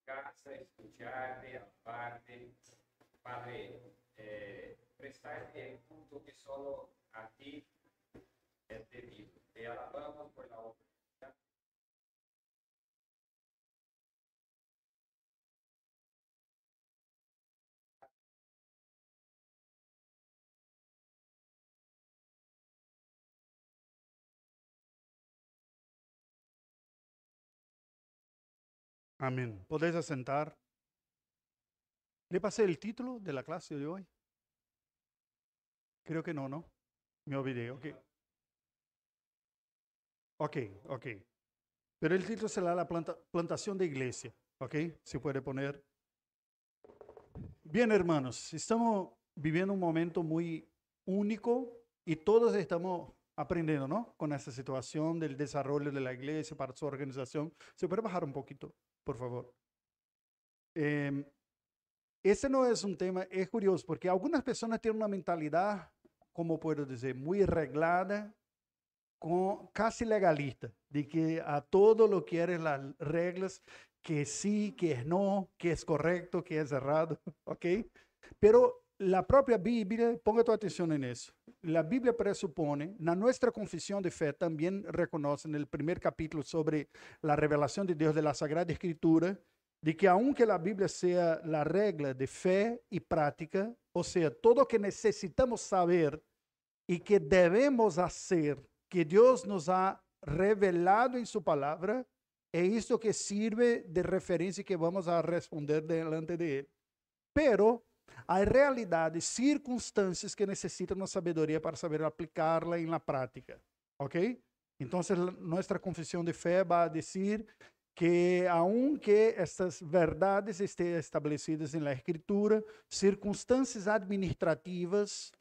casa, escucharte, aparte, Padre, prestarte el culto que solo a ti es debido. Te alabamos por la obra. Amén. ¿Podéis asentar? ¿Le pasé el título de la clase de hoy? Creo que no, ¿no? Me olvidé, ok. Ok, ok. Pero el título será la plantación de iglesia, ok. Se puede poner. Bien, hermanos, estamos viviendo un momento muy único y todos estamos aprendiendo, ¿no? Con esta situación del desarrollo de la iglesia para su organización. ¿Se puede bajar un poquito, por favor? Em, Ese no es un tema, es curioso, porque algunas personas tienen una mentalidad, como puedo decir, muy arreglada, casi legalista, de que a todo lo quieren las reglas, que sí, que es no, que es correcto, que es errado, ¿ok? Pero la propia Biblia, ponga tu atención en eso, la Biblia presupone, en nuestra confesión de fe también reconoce en el primer capítulo sobre la revelación de Dios de la Sagrada Escritura, de que aunque la Biblia sea la regla de fe y práctica, o sea, todo lo que necesitamos saber y que debemos hacer, que Dios nos ha revelado en su palabra, es esto que sirve de referencia que vamos a responder delante de Él. Pero hay realidades, circunstancias que necesitan una sabiduría para saber aplicarla en la práctica. ¿Ok? Entonces, nuestra confesión de fe va a decir que aunque estas verdades estén establecidas en la Escritura, circunstancias administrativas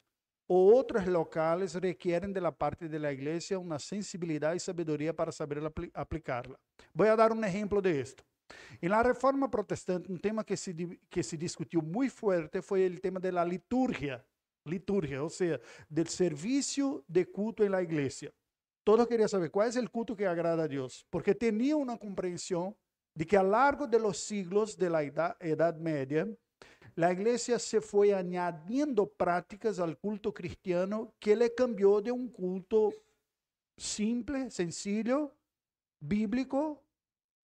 o otras locales requieren de la parte de la iglesia una sensibilidad y sabiduría para saber aplicarla. Voy a dar un ejemplo de esto. En la Reforma Protestante, un tema que se discutió muy fuerte fue el tema de la liturgia, o sea, del servicio de culto en la iglesia. Todos querían saber cuál es el culto que agrada a Dios, porque tenía una comprensión de que a lo largo de los siglos de la Edad Media, la iglesia se fue añadiendo prácticas al culto cristiano que le cambió de un culto simple, sencillo, bíblico,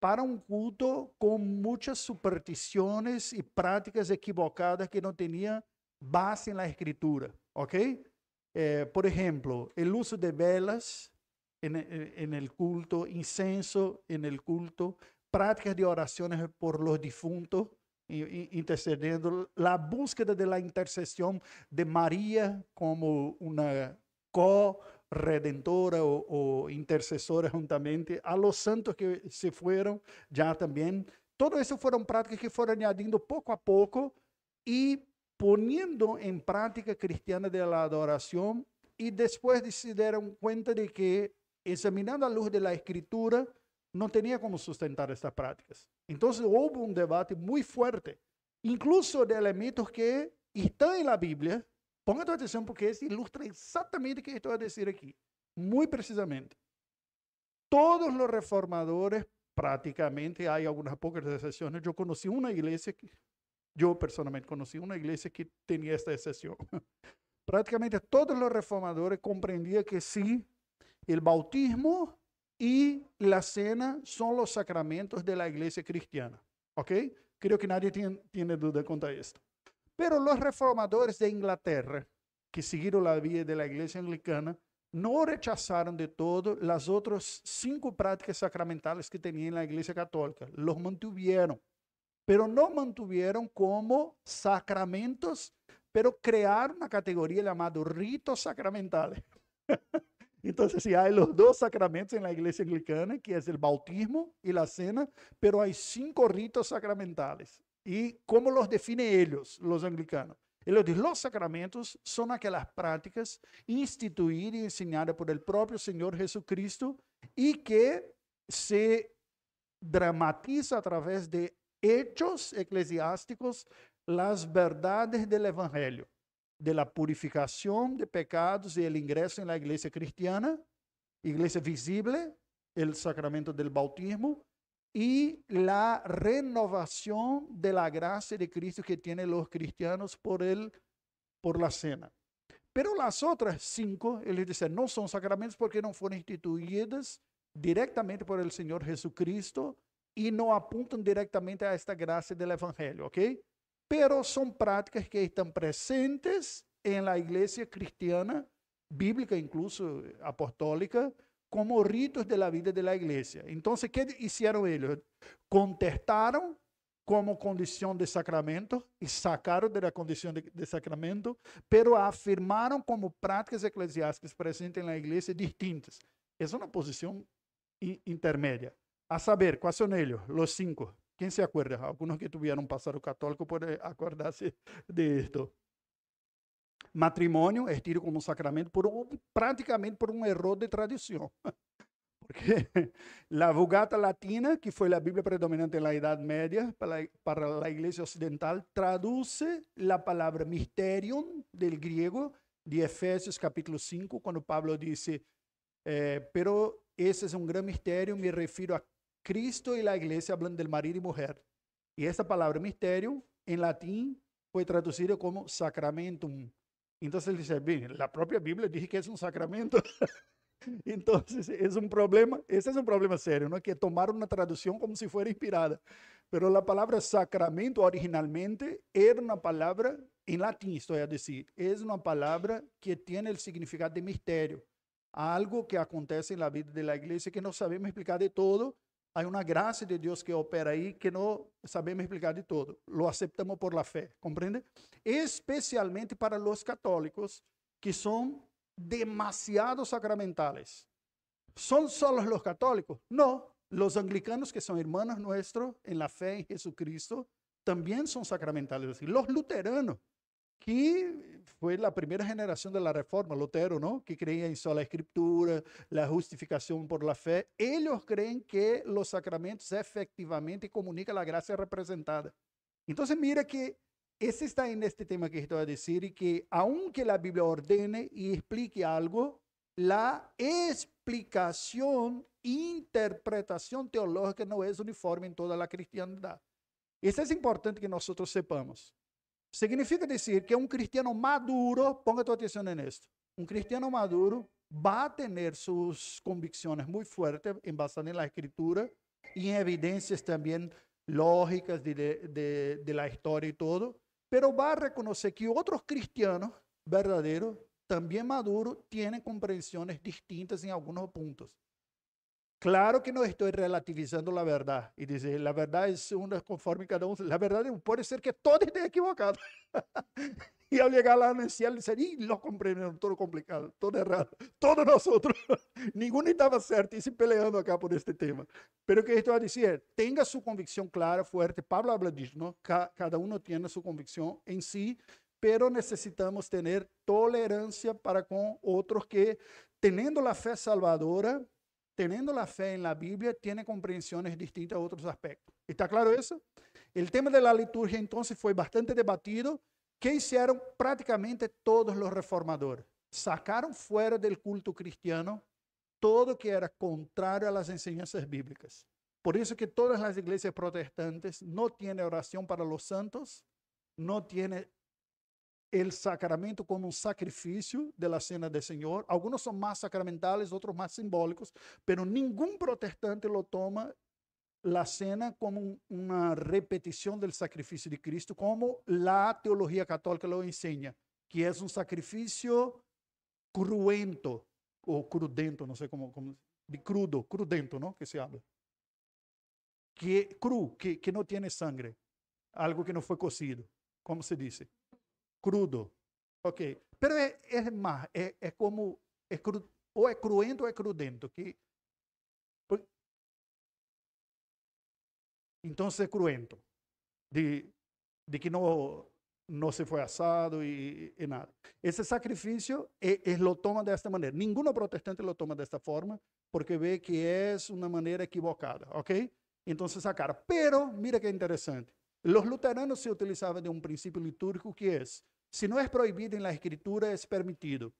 para un culto con muchas supersticiones y prácticas equivocadas que no tenían base en la escritura, ¿ok? Por ejemplo, el uso de velas en el culto, incenso en el culto, prácticas de oraciones por los difuntos, intercediendo, la búsqueda de la intercesión de María como una co-redentora o intercesora juntamente, a los santos que se fueron ya también. Todo eso fueron prácticas que fueron añadiendo poco a poco y poniendo en práctica cristiana de la adoración y después se dieron cuenta de que examinando a luz de la escritura no tenía cómo sustentar estas prácticas. Entonces hubo un debate muy fuerte, incluso de elementos que están en la Biblia. Ponga tu atención porque eso ilustra exactamente o que estoy a decir aquí, muy precisamente. Todos los reformadores, prácticamente, hay algunas pocas excepciones. Yo conocí una iglesia, yo personalmente conocí una iglesia que tenía esta excepción. Prácticamente todos los reformadores comprendían que sí, el bautismo y la cena son los sacramentos de la iglesia cristiana. ¿Ok? Creo que nadie tiene duda contra esto. Pero los reformadores de Inglaterra, que siguieron la vía de la iglesia anglicana, no rechazaron de todo las otras 5 prácticas sacramentales que tenía en la iglesia católica. Los mantuvieron, pero no mantuvieron como sacramentos, pero crearon una categoría llamada ritos sacramentales. Entonces, sí, hay los 2 sacramentos en la iglesia anglicana, que es el bautismo y la cena, pero hay 5 ritos sacramentales. ¿Y cómo los definen ellos, los anglicanos? Ellos dicen, los sacramentos son aquellas prácticas instituidas y enseñadas por el propio Señor Jesucristo y que se dramatiza a través de hechos eclesiásticos las verdades del Evangelio, de la purificación de pecados y el ingreso en la iglesia cristiana, iglesia visible, el sacramento del bautismo, y la renovación de la gracia de Cristo que tienen los cristianos por la cena. Pero las otras 5, él dice, no son sacramentos porque no fueron instituidas directamente por el Señor Jesucristo y no apuntan directamente a esta gracia del Evangelio, ¿ok? Pero son prácticas que están presentes en la iglesia cristiana, bíblica incluso apostólica, como ritos de la vida de la iglesia. Entonces, ¿qué hicieron ellos? Contestaron como condición de sacramento y sacaron de la condición de sacramento, pero afirmaron como prácticas eclesiásticas presentes en la iglesia distintas. Es una posición intermedia. A saber, ¿cuáles son ellos? Los 5. ¿Quién se acuerda? Algunos que tuvieron un pasado católico pueden acordarse de esto. Matrimonio es tido como sacramento prácticamente por un error de tradición. Porque la Vulgata Latina, que fue la Biblia predominante en la Edad Media para la Iglesia Occidental, traduce la palabra mysterium del griego de Efesios capítulo 5, cuando Pablo dice, pero ese es un gran misterio, me refiero a Cristo y la Iglesia, hablando del marido y mujer. Y esta palabra misterio en latín fue traducida como sacramentum. Entonces él dice, bien, la propia Biblia dice que es un sacramento. Entonces, es un problema, ese es un problema serio, ¿no? Que tomaron una traducción como si fuera inspirada. Pero la palabra sacramento originalmente era una palabra, en latín estoy a decir, es una palabra que tiene el significado de misterio. Algo que acontece en la vida de la iglesia que no sabemos explicar de todo. Hay una gracia de Dios que opera ahí que no sabemos explicar de todo. Lo aceptamos por la fe, ¿comprende? Especialmente para los católicos que son demasiado sacramentales. ¿Son solo los católicos? No, los anglicanos que son hermanos nuestros en la fe en Jesucristo también son sacramentales. Los luteranos, que fue la primera generación de la Reforma, Lutero, ¿no? Que creía en sola escritura, la justificación por la fe. Ellos creen que los sacramentos efectivamente comunican la gracia representada. Entonces mira que ese está en este tema que estoy a decir y que aunque la Biblia ordene y explique algo, la explicación, interpretación teológica no es uniforme en toda la cristiandad. Eso es importante que nosotros sepamos. Significa decir que un cristiano maduro, ponga tu atención en esto, un cristiano maduro va a tener sus convicciones muy fuertes basadas en la escritura y en evidencias también lógicas de la historia y todo, pero va a reconocer que otros cristianos verdaderos, también maduros, tienen comprensiones distintas en algunos puntos. Claro que no estoy relativizando la verdad y dice, la verdad es una conforme cada uno. La verdad puede ser que todos estén equivocados. Y al llegar a la cielo, dicen, y lo comprendieron, todo complicado, todo errado, todos nosotros. Ninguno estaba certo y se peleando acá por este tema. Pero que esto va a decir, tenga su convicción clara, fuerte. Pablo habla de eso, ¿no? Cada uno tiene su convicción en sí, pero necesitamos tener tolerancia para con otros que, teniendo la fe salvadora, teniendo la fe en la Biblia, tiene comprensiones distintas a otros aspectos. ¿Está claro eso? El tema de la liturgia entonces fue bastante debatido. ¿Qué hicieron prácticamente todos los reformadores? Sacaron fuera del culto cristiano todo que era contrario a las enseñanzas bíblicas. Por eso que todas las iglesias protestantes no tienen oración para los santos, no tienen el sacramento como un sacrificio de la cena del Señor. Algunos son más sacramentales, otros más simbólicos, pero ningún protestante lo toma la cena como una repetición del sacrificio de Cristo, como la teología católica lo enseña, que es un sacrificio cruento, o crudento, no sé cómo de crudento, ¿no? Que se habla. Que no tiene sangre, algo que no fue cocido, ¿cómo se dice? Crudo. Ok, pero es más, es como, o es cruento o es crudento, que entonces es cruento, de que no se fue asado y nada. Ese sacrificio lo toma de esta manera. Ninguno protestante lo toma de esta forma porque ve que es una manera equivocada, ¿ok? Entonces sacaron. Pero mira qué interesante. Los luteranos se utilizaban de un principio litúrgico que es, si no es prohibido en la escritura, es permitido.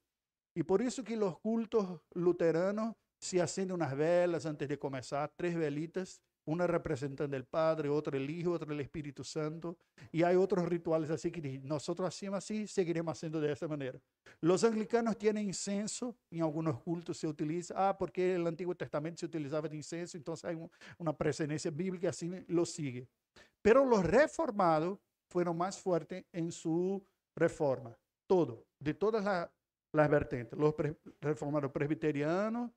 Y por eso que los cultos luteranos se acenden unas velas antes de comenzar, 3 velitas, Una representan del Padre, otra el Hijo, otra el Espíritu Santo. Y hay otros rituales así que nosotros hacemos así, seguiremos haciendo de esta manera. Los anglicanos tienen incienso, en algunos cultos se utiliza. Porque en el Antiguo Testamento se utilizaba el incienso, entonces hay una presencia bíblica, así lo sigue. Pero los reformados fueron más fuertes en su reforma. Todo, de todas las vertientes. Los reformados presbiterianos,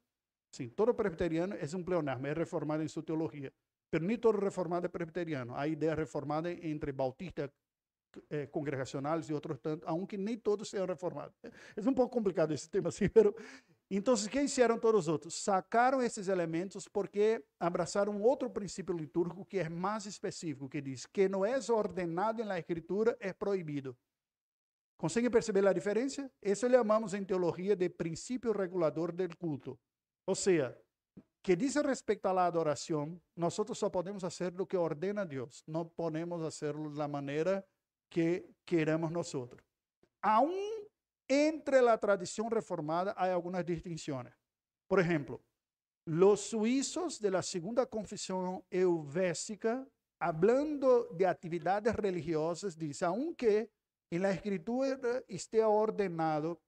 sí, todo presbiteriano es un pleonasmo, es reformado en su teología. Pero ni todo reformado es presbiteriano. Hay ideas reformadas entre bautistas congregacionales y otros tantos, aunque ni todos sean reformados. Es un poco complicado ese tema, sí, pero... Entonces, ¿qué hicieron todos los otros? Sacaron esses elementos porque abraçaram outro princípio litúrgico que é mais específico, que diz que não é ordenado na Escritura, é proibido. Conseguem perceber a diferença? Isso chamamos em teologia de princípio regulador del culto. Ou seja, que diz respeito à adoração, nós só podemos fazer o que ordena Deus, não podemos fazê-lo da maneira que queremos nós. Aún entre la tradición reformada hay algunas distinciones. Por ejemplo, los suizos de la segunda confesión helvética, hablando de actividades religiosas, dice, aunque en la escritura esté ordenado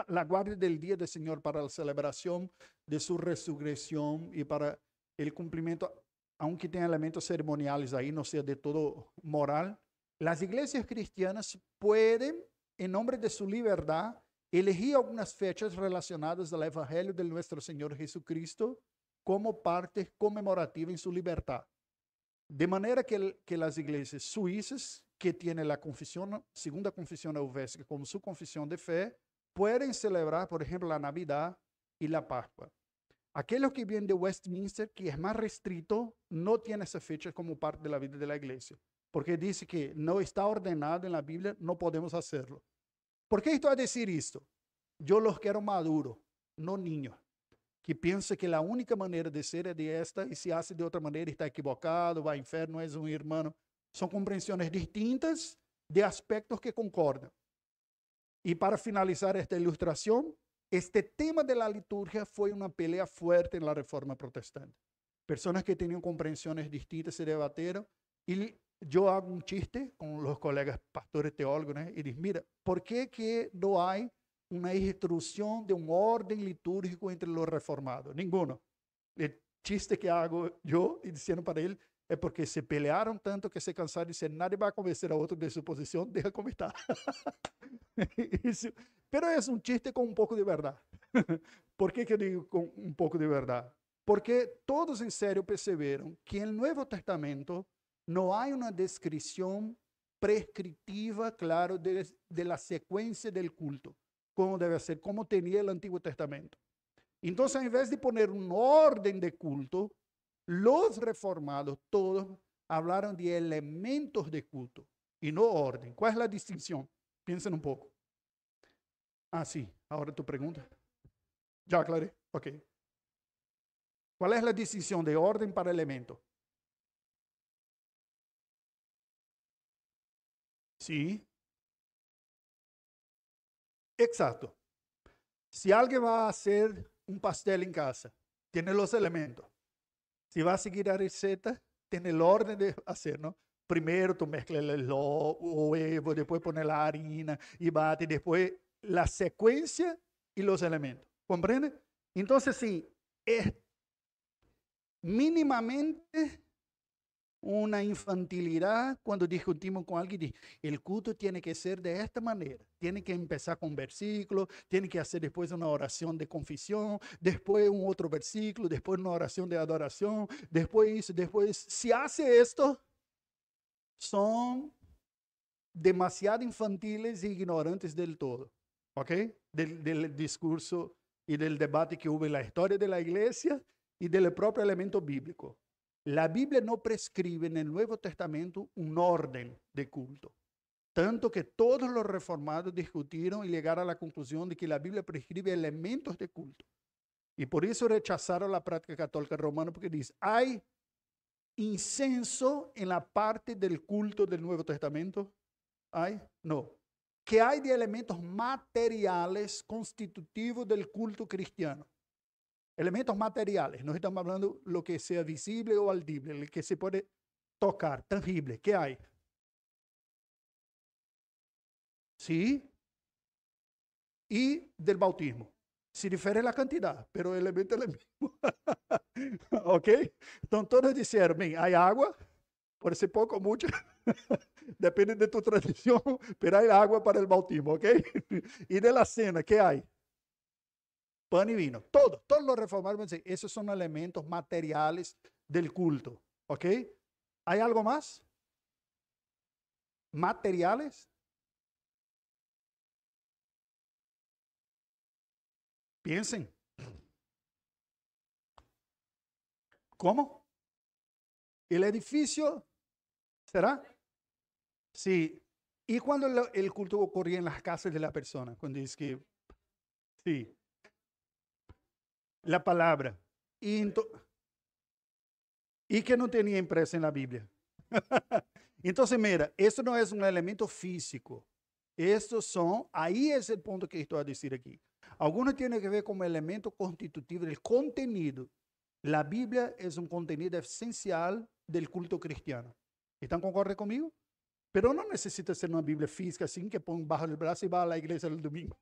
la guardia del día del Señor para la celebración de su resurrección y para el cumplimiento, aunque tenga elementos ceremoniales ahí, no sea de todo moral, las iglesias cristianas pueden, en nombre de su libertad, elegí algunas fechas relacionadas al Evangelio de nuestro Señor Jesucristo como parte conmemorativa en su libertad. De manera que las iglesias suizas, que tienen la confesión, segunda confesión helvética como su confesión de fe, pueden celebrar, por ejemplo, la Navidad y la Pascua. Aquellos que vienen de Westminster, que es más restrito, no tienen esa fecha como parte de la vida de la iglesia, porque dice que no está ordenado en la Biblia, no podemos hacerlo. ¿Por qué estoy a decir esto? Yo los quiero maduros, no niños, que piensan que la única manera de ser es de esta y si hace de otra manera está equivocado, va al infierno, es un hermano. Son comprensiones distintas de aspectos que concordan. Y para finalizar esta ilustración, este tema de la liturgia fue una pelea fuerte en la Reforma Protestante. Personas que tenían comprensiones distintas se debatieron y yo hago un chiste con los colegas pastores teólogos, ¿no? Y digo, mira, ¿por qué que no hay una instrucción de un orden litúrgico entre los reformados? Ninguno. El chiste que hago yo y diciendo para él es porque se pelearon tanto que se cansaron y dicen, nadie va a convencer a otro de su posición, deja como está. Pero es un chiste con un poco de verdad. ¿Por qué que digo con un poco de verdad? Porque todos en serio percibieron que en el Nuevo Testamento no hay una descripción prescriptiva, claro, de la secuencia del culto, como debe ser, como tenía el Antiguo Testamento. Entonces, en vez de poner un orden de culto, los reformados todos hablaron de elementos de culto y no orden. ¿Cuál es la distinción? Piensen un poco. Ah, sí, ahora tu pregunta. Ya aclaré, ok. ¿Cuál es la distinción de orden para elemento? Sí. Exacto. Si alguien va a hacer un pastel en casa, tiene los elementos. Si va a seguir la receta, tiene el orden de hacer, ¿no? Primero tú mezclas el huevo, después pones la harina y bate, después la secuencia y los elementos. ¿Comprende? Entonces, sí, es mínimamente una infantilidad cuando discutimos con alguien. Dice, el culto tiene que ser de esta manera. Tiene que empezar con versículos, tiene que hacer después una oración de confesión, después un otro versículo, después una oración de adoración, después. Si hace esto, son demasiado infantiles e ignorantes del todo. ¿Ok? Del discurso y del debate que hubo en la historia de la iglesia y del propio elemento bíblico. La Biblia no prescribe en el Nuevo Testamento un orden de culto. Tanto que todos los reformados discutieron y llegaron a la conclusión de que la Biblia prescribe elementos de culto. Y por eso rechazaron la práctica católica romana, porque dice, hay incenso en la parte del culto del Nuevo Testamento. ¿Hay? No. ¿Qué hay de elementos materiales constitutivos del culto cristiano? Elementos materiales, no estamos hablando de lo que sea visible o audible, lo que se puede tocar, tangible. ¿Qué hay? Sí. Y del bautismo. Se difere la cantidad, pero el elemento es el mismo. ¿Ok? Entonces todos dijeron, bien, hay agua, por ser poco, mucho, depende de tu tradición, pero hay agua para el bautismo, ¿ok? Y de la cena, ¿qué hay? Pan y vino. Todos los reformados van a decir, esos son elementos materiales del culto, ¿ok? ¿Hay algo más? ¿Materiales? Piensen. ¿Cómo? ¿El edificio? ¿Será? Sí. ¿Y cuando el culto ocurría en las casas de la persona? Cuando dice que, sí, la palabra. Y que no tenía impresa en la Biblia. Entonces, mira, esto no es un elemento físico. Ahí es el punto que estoy a decir aquí. Algunos tienen que ver como elemento constitutivo del contenido. La Biblia es un contenido esencial del culto cristiano. ¿Están concordes conmigo? Pero no necesita ser una Biblia física así que pone bajo el brazo y va a la iglesia el domingo.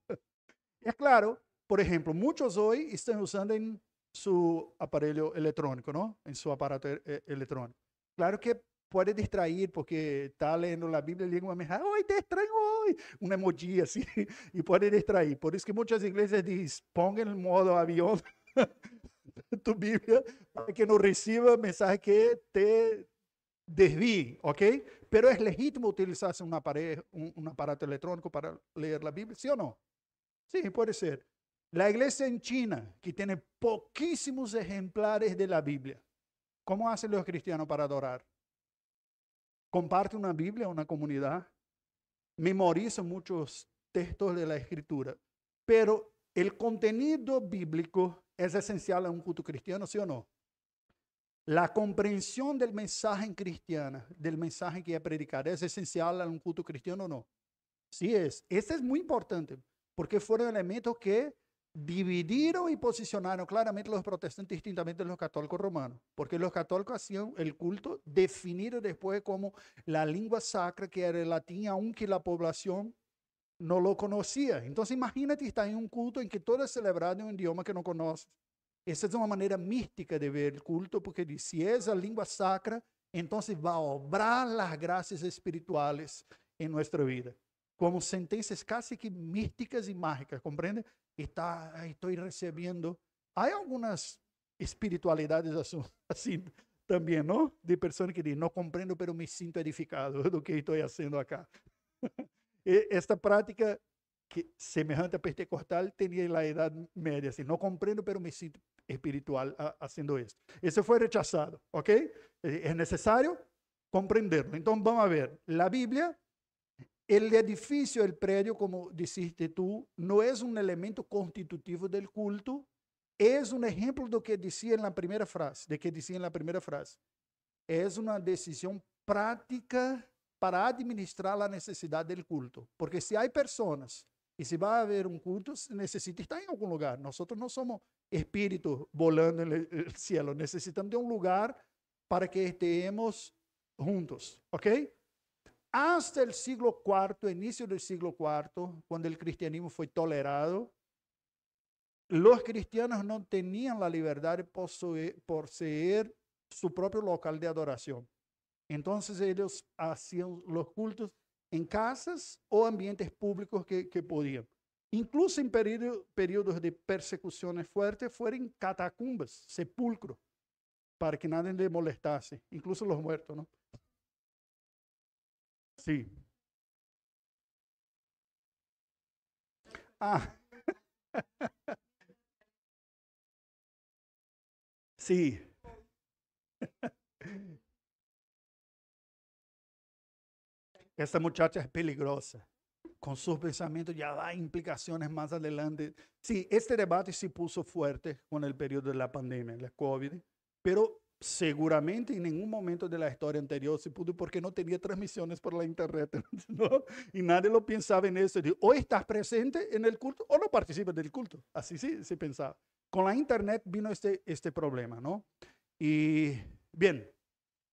Es claro, por ejemplo, muchos hoy están usando en su aparelho electrónico, ¿no? En su aparato electrónico. Claro que puede distraer porque está leyendo la Biblia y llega una mensaje, ¡ay, te extraño hoy! Un emoji así, y puede distraer. Por eso que muchas iglesias dicen, pongan en modo avión tu Biblia para que no reciba mensajes que te desvíen, ¿ok? Pero es legítimo utilizarse un aparato electrónico para leer la Biblia, ¿sí o no? Sí, puede ser. La iglesia en China, que tiene poquísimos ejemplares de la Biblia, ¿cómo hacen los cristianos para adorar? Comparten una Biblia, una comunidad, memorizan muchos textos de la Escritura, pero el contenido bíblico es esencial en un culto cristiano, ¿sí o no? La comprensión del mensaje cristiano, del mensaje que es predicado, ¿es esencial en un culto cristiano o no? Sí es. Este es muy importante, porque fueron elementos que dividieron y posicionaron claramente los protestantes distintamente de los católicos romanos, porque los católicos hacían el culto definido después como la lengua sacra, que era el latín, aunque la población no lo conocía. Entonces imagínate estar en un culto en que todo es celebrado en un idioma que no conoces. Esa es una manera mística de ver el culto, porque si es la lengua sacra, entonces va a obrar las gracias espirituales en nuestra vida, como sentencias casi que místicas y mágicas, ¿comprende? Estoy recibiendo. Hay algunas espiritualidades así también, ¿no? De personas que dicen, no comprendo, pero me siento edificado de lo que estoy haciendo acá. Esta práctica que semejante a pentecostal tenía en la Edad Media, así, no comprendo, pero me siento espiritual haciendo esto. Eso fue rechazado, ¿ok? Es necesario comprenderlo. Entonces vamos a ver, la Biblia, el edificio, el predio, como dijiste tú, no es un elemento constitutivo del culto, es un ejemplo de lo que decía en la primera frase, Es una decisión práctica para administrar la necesidad del culto. Porque si hay personas y si va a haber un culto, necesita estar en algún lugar. Nosotros no somos espíritus volando en el cielo. Necesitamos de un lugar para que estemos juntos. ¿Ok? Hasta el siglo IV, inicio del siglo IV, cuando el cristianismo fue tolerado, los cristianos no tenían la libertad de poseer su propio local de adoración. Entonces ellos hacían los cultos en casas o ambientes públicos que podían. Incluso en periodos de persecuciones fuertes, fueron catacumbas, sepulcros, para que nadie le molestase, incluso los muertos, ¿no? Sí. Ah, sí. Esta muchacha es peligrosa. Con sus pensamientos ya da implicaciones más adelante. Sí, este debate se puso fuerte con el periodo de la pandemia, la COVID, pero seguramente en ningún momento de la historia anterior se pudo porque no tenía transmisiones por la internet, ¿no? Y nadie lo pensaba en eso. O estás presente en el culto o no participas del culto. Así sí se pensaba. con la internet vino este problema, ¿no? Y bien,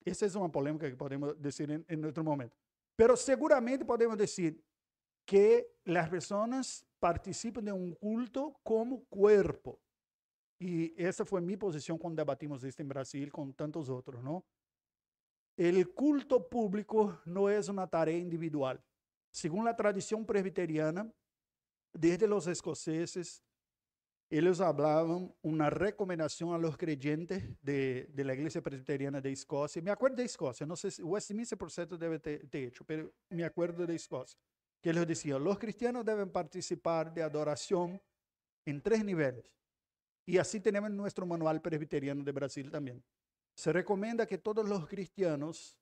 esa es una polémica que podemos decir en otro momento. Pero seguramente podemos decir que las personas participan de un culto como cuerpo. Y esa fue mi posición cuando debatimos esto en Brasil con tantos otros, ¿no? El culto público no es una tarea individual. Según la tradición presbiteriana, desde los escoceses, ellos hablaban una recomendación a los creyentes de la iglesia presbiteriana de Escocia. Me acuerdo de Escocia, no sé si Westminster por cierto debe ter hecho, pero me acuerdo de Escocia, que ellos decían, los cristianos deben participar de adoración en 3 niveles. Y así tenemos nuestro manual presbiteriano de Brasil también. Se recomienda que todos los cristianos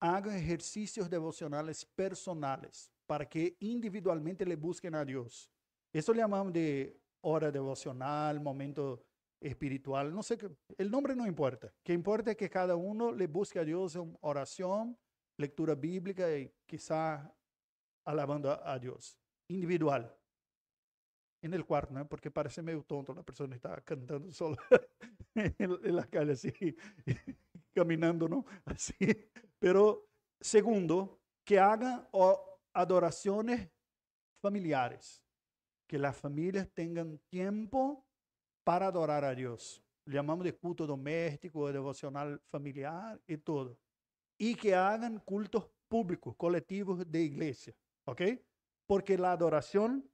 hagan ejercicios devocionales personales para que individualmente le busquen a Dios. Eso le llamamos de hora devocional, momento espiritual, no sé, el nombre no importa. Que importa es que cada uno le busque a Dios en oración, lectura bíblica y quizá alabando a Dios. Individual. En el cuarto, ¿no? Porque parece medio tonto, la persona está cantando sola en la calle, así, caminando, ¿no? Así. Pero segundo, que hagan adoraciones familiares, que las familias tengan tiempo para adorar a Dios. Le llamamos de culto doméstico, devocional familiar y todo. Y que hagan cultos públicos, colectivos de iglesia, ¿ok? Porque la adoración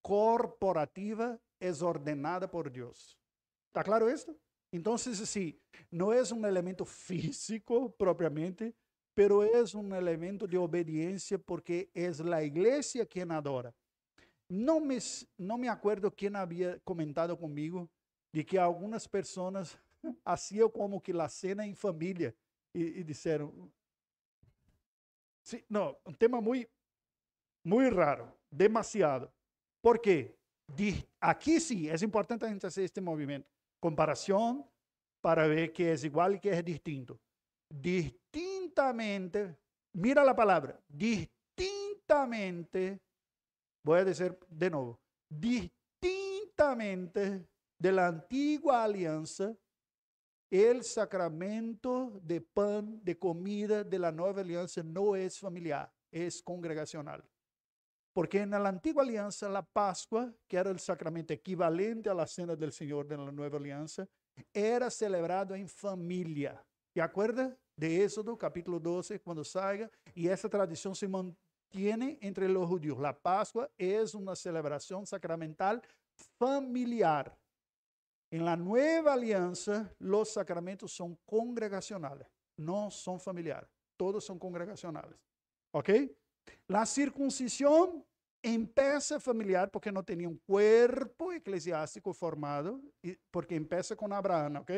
corporativa es ordenada por Dios. ¿Está claro esto? Entonces, sí, no es un elemento físico propiamente, pero es un elemento de obediencia porque es la iglesia quien adora. No me acuerdo quién había comentado conmigo de que algunas personas hacían como que la cena en familia y dijeron, sí, no, un tema muy, muy raro, demasiado. ¿Por qué? Aquí sí, es importante a gente hacer este movimiento. Comparación para ver qué es igual y qué es distinto. Distintamente, mira la palabra, distintamente, voy a decir de nuevo, distintamente de la antigua alianza, el sacramento de pan, de comida de la nueva alianza no es familiar, es congregacional. Porque en la antigua alianza, la Pascua, que era el sacramento equivalente a la cena del Señor de la nueva alianza, era celebrado en familia. ¿Te acuerdas de Éxodo, capítulo 12, cuando salga? Y esa tradición se mantiene entre los judíos. La Pascua es una celebración sacramental familiar. En la nueva alianza, los sacramentos son congregacionales, no son familiares. Todos son congregacionales. ¿Ok? La circuncisión empieza familiar porque no tenía un cuerpo eclesiástico formado, porque empieza con Abraham, ¿ok?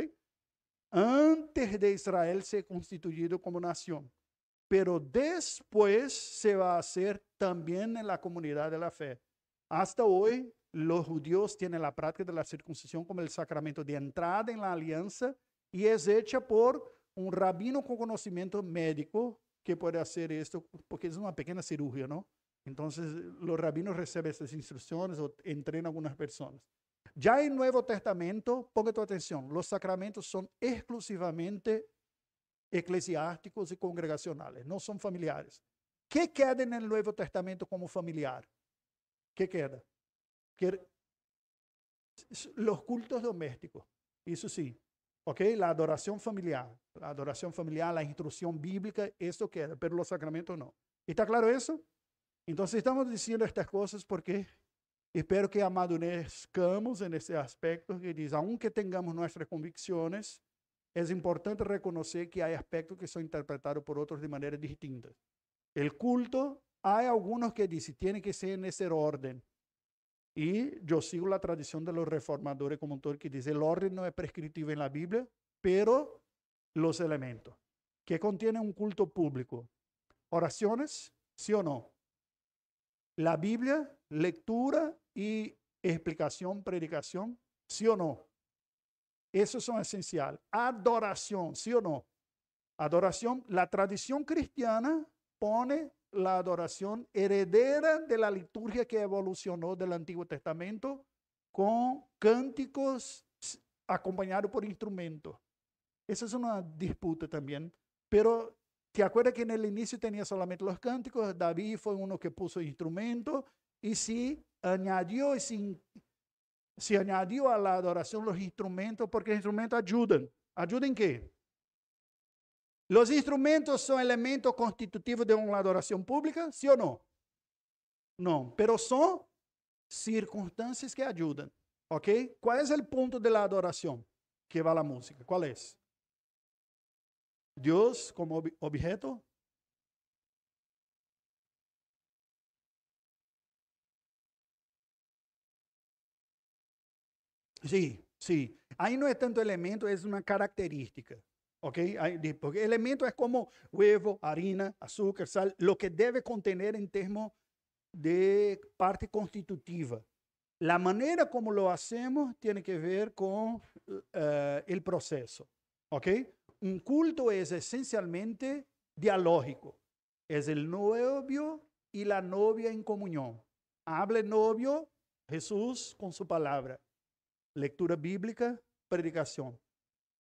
Antes de Israel ser constituido como nación. Pero después se va a hacer también en la comunidad de la fe. Hasta hoy, los judíos tienen la práctica de la circuncisión como el sacramento de entrada en la alianza y es hecha por un rabino con conocimiento médico que puede hacer esto, porque es una pequeña cirugía, ¿no? Entonces, los rabinos reciben estas instrucciones o entrenan a algunas personas. Ya en Nuevo Testamento, ponga tu atención, los sacramentos son exclusivamente eclesiásticos y congregacionales, no son familiares. ¿Qué queda en el Nuevo Testamento como familiar? ¿Qué queda? Los cultos domésticos, eso sí. ¿Ok? La adoración familiar, la instrucción bíblica, eso queda, pero los sacramentos no. ¿Está claro eso? Entonces estamos diciendo estas cosas porque espero que amadurezcamos en ese aspecto que dice, aunque tengamos nuestras convicciones, es importante reconocer que hay aspectos que son interpretados por otros de manera distinta. El culto, hay algunos que dicen, tiene que ser en ese orden. Y yo sigo la tradición de los reformadores como autor que dice, el orden no es prescriptivo en la Biblia, pero los elementos. ¿Qué contiene un culto público? Oraciones, ¿sí o no? La Biblia, lectura y explicación, predicación, ¿sí o no? Esos son esenciales. Adoración, ¿sí o no? Adoración, la tradición cristiana pone la adoración heredera de la liturgia que evolucionó del Antiguo Testamento con cánticos acompañado por instrumento. Esa es una disputa también. Pero te acuerdas que en el inicio tenía solamente los cánticos, David fue uno que puso instrumento y se añadió a la adoración los instrumentos, porque los instrumentos ayudan. ¿Ayudan en qué? ¿Los instrumentos son elementos constitutivos de una adoración pública? ¿Sí o no? No, pero son circunstancias que ayudan. ¿Ok? ¿Cuál es el punto de la adoración que va a la música? ¿Cuál es? Dios como objeto. Sí, sí. Ahí no es tanto elemento, es una característica. ¿Ok? Porque elemento es como huevo, harina, azúcar, sal, lo que debe contener en términos de parte constitutiva. La manera como lo hacemos tiene que ver con el proceso. ¿Ok? Un culto es esencialmente dialógico. Es el novio y la novia en comunión. Habla el novio, Jesús, con su palabra. Lectura bíblica, predicación.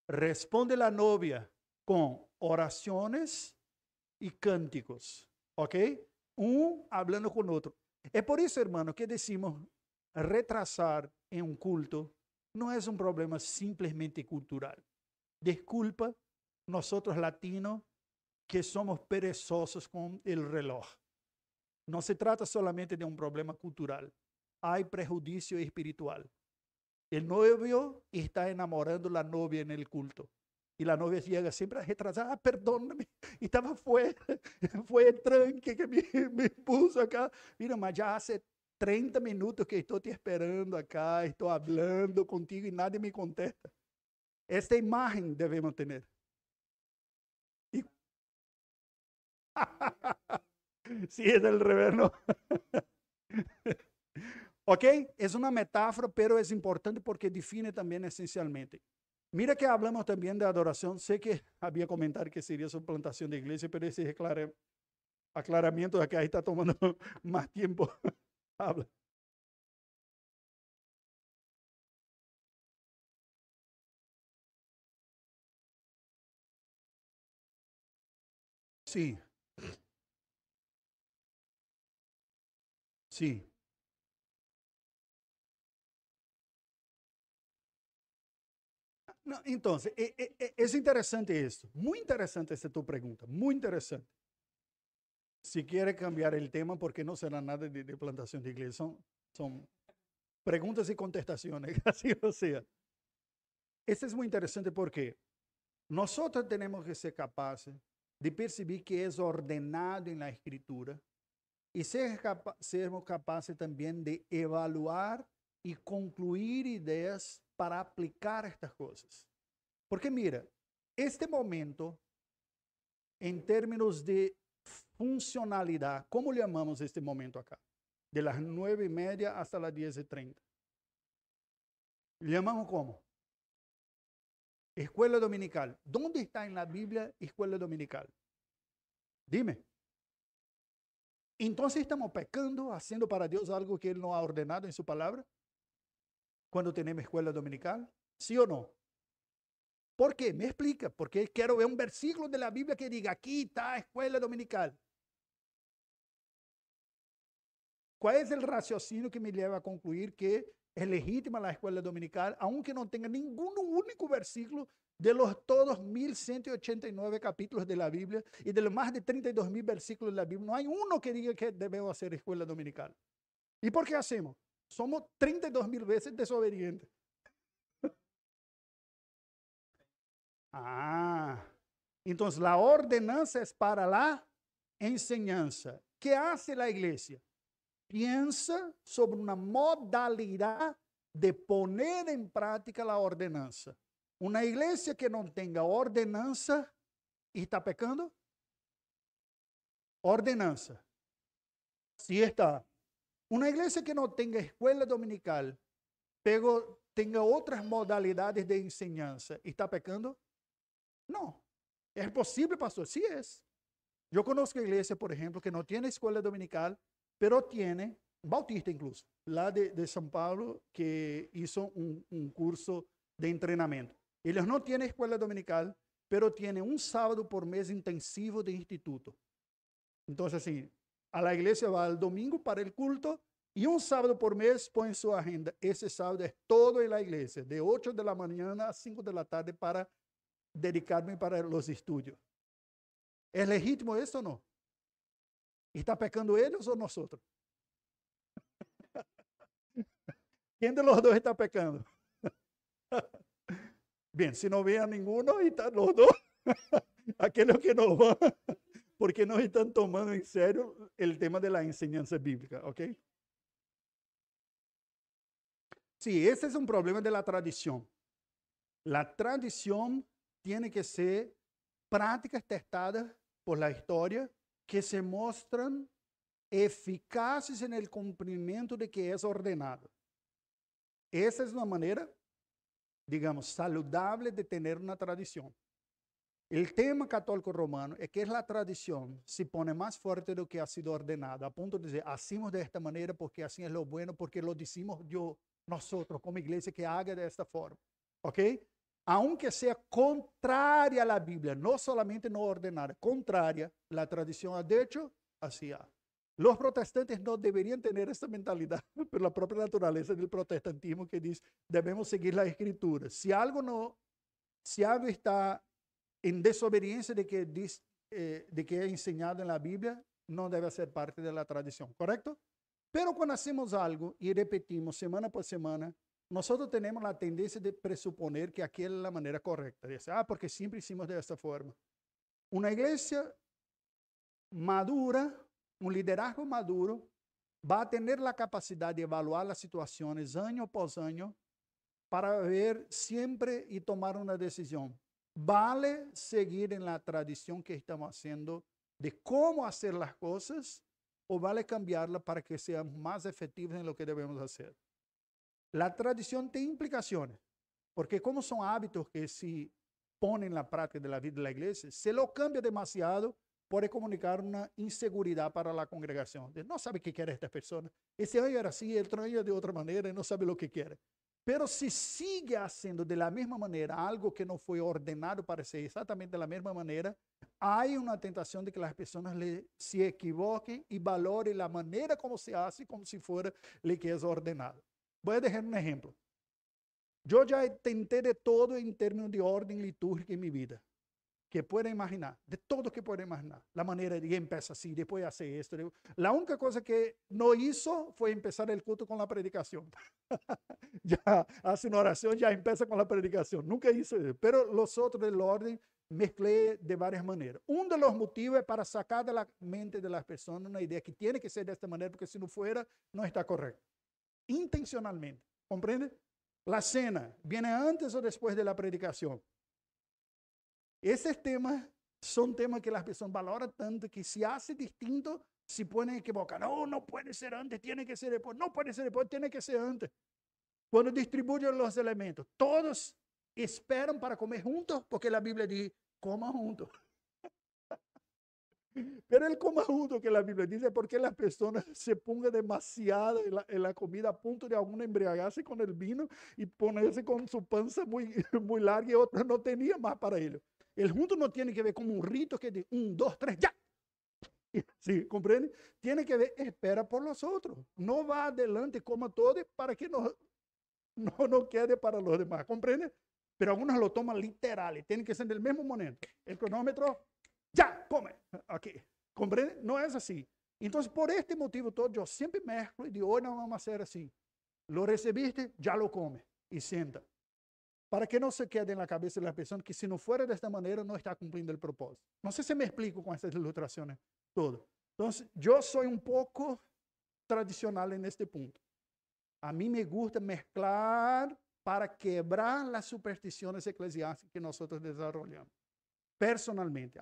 Responde la novia con oraciones y cánticos. ¿Ok? Un hablando con otro. Es por eso, hermano, que decimos retrasar en un culto no es un problema simplemente cultural. Disculpa, nosotros latinos, que somos perezosos con el reloj. No se trata solamente de un problema cultural. Hay prejuicio espiritual. El novio está enamorando a la novia en el culto. Y la novia llega siempre a retrasar. Perdóname, estaba fuera. Fue el tranque que me puso acá. Mira, mas ya hace 30 minutos que estou te esperando acá, estou hablando contigo e nadie me contesta. Esta imagen debemos ter. Y... sí, es del revés, ¿no? ¿Ok? Es una metáfora, pero es importante porque define también esencialmente. Mira que hablamos también de adoración. Sé que había comentado que sería suplantación de iglesia, pero ese aclaramiento de que ahí está tomando más tiempo. Habla. Sí, sí. No, entonces, es interesante esto. Muy interesante esta tu pregunta. Muy interesante. Si quiere cambiar el tema, porque no será nada de plantación de iglesia, son preguntas y contestaciones, así o sea. Esto es muy interesante porque nosotros tenemos que ser capaces de percibir que es ordenado en la escritura y sermos capaces también de evaluar y concluir ideas para aplicar estas cosas. Porque mira, este momento, en términos de funcionalidad, ¿cómo le llamamos este momento acá? De las 9:30 hasta las 10:30. ¿Le llamamos cómo? Escuela dominical. ¿Dónde está en la Biblia escuela dominical? Dime. Entonces estamos pecando, haciendo para Dios algo que Él no ha ordenado en su palabra. Cuando tenemos escuela dominical, ¿sí o no? ¿Por qué? Me explica. Porque quiero ver un versículo de la Biblia que diga, aquí está escuela dominical. ¿Cuál es el raciocinio que me lleva a concluir que es legítima la escuela dominical, aunque no tenga ningún único versículo de los todos 1189 capítulos de la Biblia y de los más de 32,000 versículos de la Biblia? No hay uno que diga que debemos hacer escuela dominical. ¿Y por qué hacemos? Somos 32,000 veces desobedientes. Entonces la ordenanza es para la enseñanza. ¿Qué hace la iglesia? Piensa sobre una modalidad de poner en práctica la ordenanza. Una iglesia que no tenga ordenanza está pecando. Ordenanza. Sí está. Una iglesia que no tenga escuela dominical, pero tenga otras modalidades de enseñanza, ¿está pecando? No. ¿Es posible, pastor? Sí es. Yo conozco iglesia, por ejemplo, que no tiene escuela dominical, pero tiene, bautista incluso, la de São Paulo, que hizo un curso de entrenamiento. Ellos no tienen escuela dominical, pero tienen un sábado por mes intensivo de instituto. Entonces, sí, a la iglesia va el domingo para el culto y un sábado por mes pone en su agenda. Ese sábado es todo en la iglesia, de 8 de la mañana a 5 de la tarde para dedicarme para los estudios. ¿Es legítimo eso o no? ¿Está pecando ellos o nosotros? ¿Quién de los dos está pecando? Bien, si no vean ninguno, y están los dos, aquellos que no van, porque no están tomando en serio el tema de la enseñanza bíblica, ¿ok? Sí, ese es un problema de la tradición. La tradición tiene que ser prácticas testadas por la historia que se muestran eficaces en el cumplimiento de que es ordenado. Esa es una manera, digamos, saludable de tener una tradición. El tema católico romano es que la tradición se pone más fuerte de lo que ha sido ordenado, a punto de decir, hacemos de esta manera porque así es lo bueno, porque lo decimos nosotros como iglesia que haga de esta forma. ¿Ok? Aunque sea contraria a la Biblia, no solamente no ordenada, contraria, la tradición ha dicho, así ha. Los protestantes no deberían tener esta mentalidad, por la propia naturaleza del protestantismo que dice, debemos seguir la escritura. Si algo está en desobediencia de que es enseñado en la Biblia, no debe ser parte de la tradición, ¿correcto? Pero cuando hacemos algo y repetimos semana por semana, nosotros tenemos la tendencia de presuponer que aquella es la manera correcta. Dice, porque siempre hicimos de esta forma. Una iglesia madura, un liderazgo maduro, va a tener la capacidad de evaluar las situaciones año por año para ver siempre y tomar una decisión. ¿Vale seguir en la tradición que estamos haciendo de cómo hacer las cosas o vale cambiarla para que seamos más efectivos en lo que debemos hacer? La tradición tiene implicaciones, porque como son hábitos que se ponen en la práctica de la vida de la iglesia, se lo cambia demasiado, puede comunicar una inseguridad para la congregación. No sabe qué quiere esta persona. Ese año era así, el otro año de otra manera y no sabe lo que quiere. Pero si sigue haciendo de la misma manera algo que no fue ordenado para ser exactamente de la misma manera, hay una tentación de que las personas se equivoquen y valoren la manera como se hace como si fuera lo que es ordenado. Voy a dejar un ejemplo. Yo ya tenté de todo en términos de orden litúrgica en mi vida, que pueda imaginar, de todo que pueda imaginar. La manera de empezar así, después hacer esto. La única cosa que no hizo fue empezar el culto con la predicación. Ya hace una oración, ya empieza con la predicación. Nunca hizo eso. Pero los otros del orden mezclé de varias maneras. Uno de los motivos es para sacar de la mente de las personas una idea que tiene que ser de esta manera, porque si no fuera, no está correcto. Intencionalmente. ¿Comprende? La cena, ¿viene antes o después de la predicación? Esos temas son temas que las personas valoran tanto que si hace distinto, se pueden equivocar. No, no puede ser antes, tiene que ser después. No puede ser después, tiene que ser antes. Cuando distribuyen los elementos, todos esperan para comer juntos, porque la Biblia dice, coma juntos. Pero el coma juntos que la Biblia dice, porque las personas se pongan demasiado en la comida a punto de alguna embriagarse con el vino y ponerse con su panza muy, muy larga y otra no tenía más para ellos. El junto no tiene que ver como un rito que de 1, 2, 3, ya. ¿Sí? ¿Comprende? Tiene que ver, espera por los otros. No va adelante, coma todo para que no quede para los demás. ¿Comprende? Pero algunos lo toman literal, tienen que ser del mismo momento. El cronómetro, ya, come. Aquí. ¿Comprende? No es así. Entonces, por este motivo todo, yo siempre mezclo y digo, hoy no vamos a hacer así. Lo recibiste, ya lo come y sienta. Para que no se quede en la cabeza de la persona que si no fuera de esta manera no está cumpliendo el propósito. No sé si me explico con estas ilustraciones todo. Entonces, yo soy un poco tradicional en este punto. A mí me gusta mezclar para quebrar las supersticiones eclesiásticas que nosotros desarrollamos. Personalmente,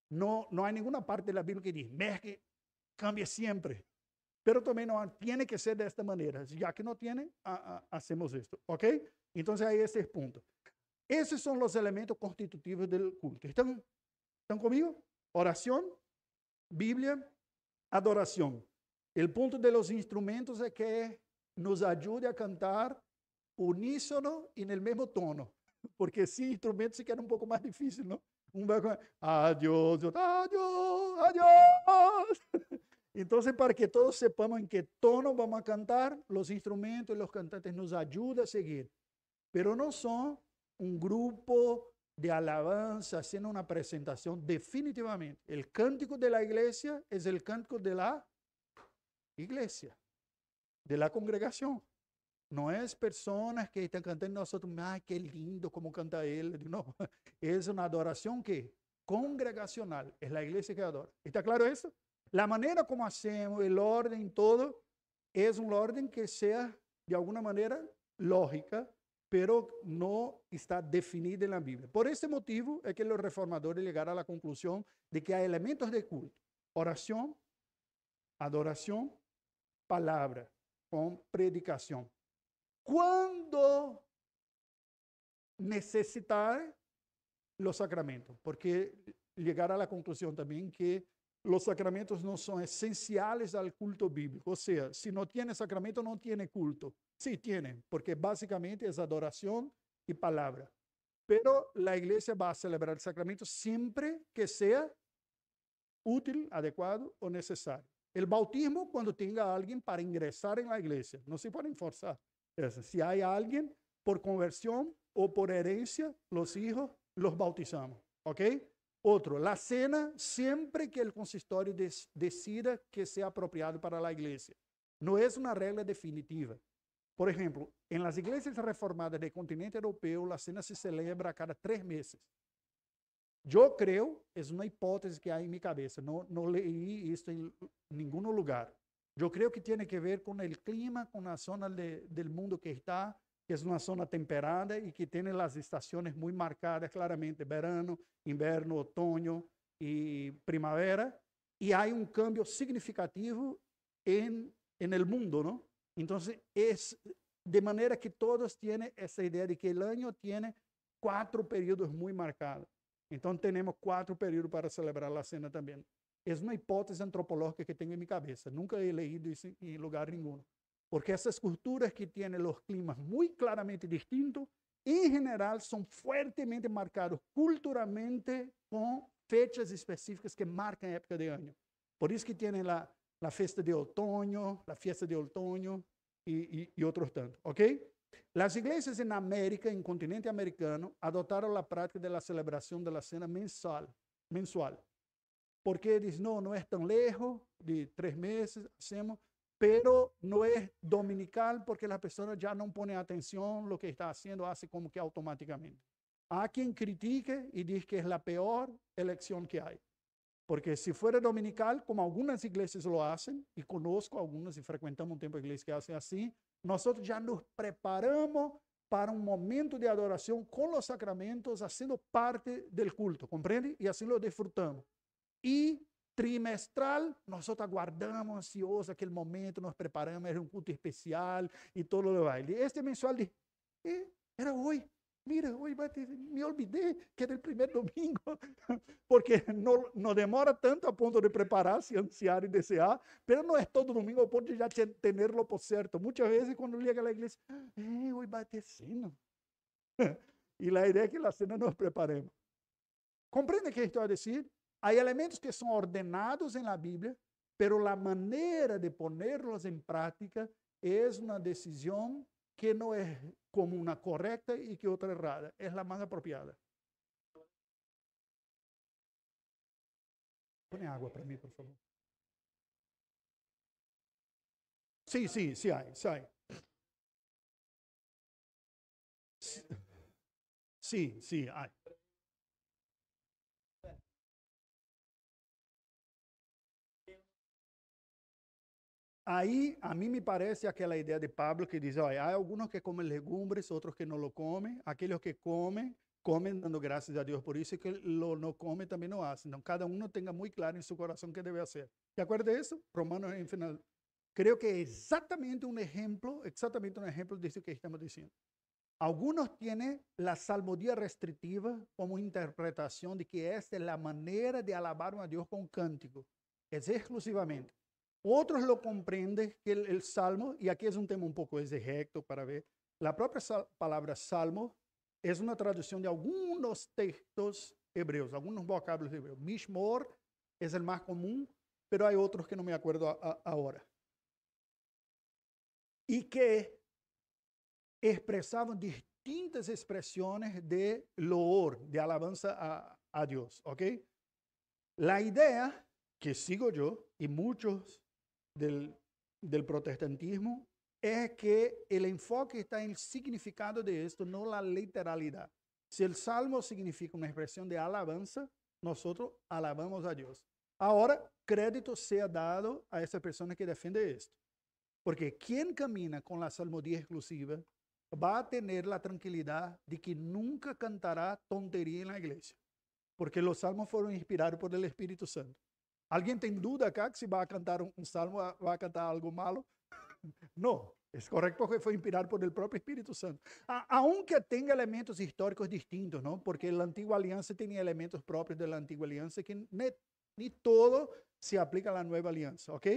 no hay ninguna parte de la Biblia que dice, mezcle, cambie siempre. Pero también no tiene que ser de esta manera. Ya que no tiene, hacemos esto. ¿Ok? Entonces ahí ese es el punto. Esos son los elementos constitutivos del culto. ¿Están conmigo? Oración, Biblia, adoración. El punto de los instrumentos es que nos ayude a cantar unísono y en el mismo tono, porque sin instrumentos se queda un poco más difícil, ¿no? Un va con, adiós, adiós, adiós. Entonces, para que todos sepamos en qué tono vamos a cantar, los instrumentos y los cantantes nos ayudan a seguir. Pero no son un grupo de alabanza haciendo una presentación. Definitivamente, el cántico de la iglesia es el cántico de la iglesia, de la congregación. No es personas que están cantando nosotros, ay, qué lindo como canta él. No, es una adoración que congregacional, es la iglesia que adora. ¿Está claro eso? La manera como hacemos, el orden, todo, es un orden que sea de alguna manera lógica, pero no está definida en la Biblia. Por este motivo es que los reformadores llegaron a la conclusión de que hay elementos de culto: oración, adoración, palabra, con predicación. Cuando necesitar los sacramentos, porque llegar a la conclusión también que los sacramentos no son esenciales al culto bíblico. O sea, si no tiene sacramento, no tiene culto. Sí tiene, porque básicamente es adoración y palabra. Pero la iglesia va a celebrar el sacramento siempre que sea útil, adecuado o necesario. El bautismo cuando tenga a alguien para ingresar en la iglesia. No se pueden forzar. Si hay alguien por conversión o por herencia, los hijos los bautizamos. ¿Ok? Otro, la cena siempre que el consistorio decida que sea apropiado para la iglesia. No es una regla definitiva. Por ejemplo, en las iglesias reformadas del continente europeo, la cena se celebra a cada 3 meses. Yo creo, es una hipótesis que hay en mi cabeza, no leí esto en ningún lugar. Yo creo que tiene que ver con el clima, con la zona del mundo que está, que es una zona temperada y que tiene las estaciones muy marcadas claramente: verano, invierno, otoño y primavera. Y hay un cambio significativo en el mundo, ¿no? Entonces, es de manera que todos tienen esa idea de que el año tiene 4 periodos muy marcados. Entonces, tenemos 4 períodos para celebrar la cena también. Es una hipótesis antropológica que tengo en mi cabeza. Nunca he leído eso en lugar ninguno. Porque esas culturas que tienen los climas muy claramente distintos, en general son fuertemente marcados culturalmente con fechas específicas que marcan época de año. Por eso que tienen la fiesta de otoño, la fiesta de otoño y otros tantos. ¿Ok? Las iglesias en América, en el continente americano, adoptaron la práctica de la celebración de la cena mensual. Porque dicen, no es tan lejos, de 3 meses hacemos, pero no es dominical porque la persona ya no pone atención, lo que está haciendo hace como que automáticamente. Hay quien critique y dice que es la peor elección que hay. Porque si fuera dominical, como algunas iglesias lo hacen, y conozco algunas y frecuentamos un tiempo de iglesias que hacen así, nosotros ya nos preparamos para un momento de adoración con los sacramentos, haciendo parte del culto, ¿comprende? Y así lo disfrutamos. Y trimestral, nosotros aguardamos ansiosos aquel momento, nos preparamos, era un culto especial y todo lo demás. Este mensual dice, era hoy. Mira, hoy me olvidé que era el primer domingo, porque no demora tanto a punto de prepararse, ansiar y desear, pero no es todo domingo a punto de ya tenerlo por cierto. Muchas veces cuando llega a la iglesia, hoy va a ter cena. Y la idea es que la cena nos preparemos. ¿Comprende qué estoy a decir? Hay elementos que son ordenados en la Biblia, pero la manera de ponerlos en práctica es una decisión que no es como una correcta y que otra errada, es la más apropiada. Pone agua para mí, por favor. Sí, sí hay, sí hay. Sí, hay. Aí, a mim me parece aquela ideia de Pablo que diz, olha, há alguns que comem legumbres, outros que não lo comem, aqueles que comem, comem dando graças a Deus por isso, e que lo não comem também não hacen. Então, cada um tenha muito claro em seu coração o que deve fazer. De acordo com isso? Romanos, em final, creo que é exatamente um exemplo disso que estamos dizendo. Algunos tienen la salmodia restrictiva como interpretación de que esta es la manera de alabar a Dios con cántico. Es exclusivamente. Otros lo comprenden que el salmo, y aquí es un tema un poco exegético para ver, la propia palabra salmo es una traducción de algunos textos hebreos, algunos vocablos hebreos. Mishmor es el más común, pero hay otros que no me acuerdo ahora. Y que expresaban distintas expresiones de loor, de alabanza a Dios, ¿ok? La idea que sigo yo y muchos del protestantismo es que el enfoque está en el significado de esto, no la literalidad. Si el salmo significa una expresión de alabanza, nosotros alabamos a Dios. Ahora, crédito sea dado a esa persona que defiende esto. Porque quien camina con la salmodia exclusiva va a tener la tranquilidad de que nunca cantará tontería en la iglesia. Porque los salmos fueron inspirados por el Espíritu Santo. ¿Alguien tiene duda acá que si va a cantar un salmo, va a cantar algo malo? No, es correcto que fue inspirado por el propio Espíritu Santo. Aunque tenga elementos históricos distintos, ¿no? Porque la antigua alianza tenía elementos propios de la antigua alianza que ni todo se aplica a la nueva alianza, ¿ok?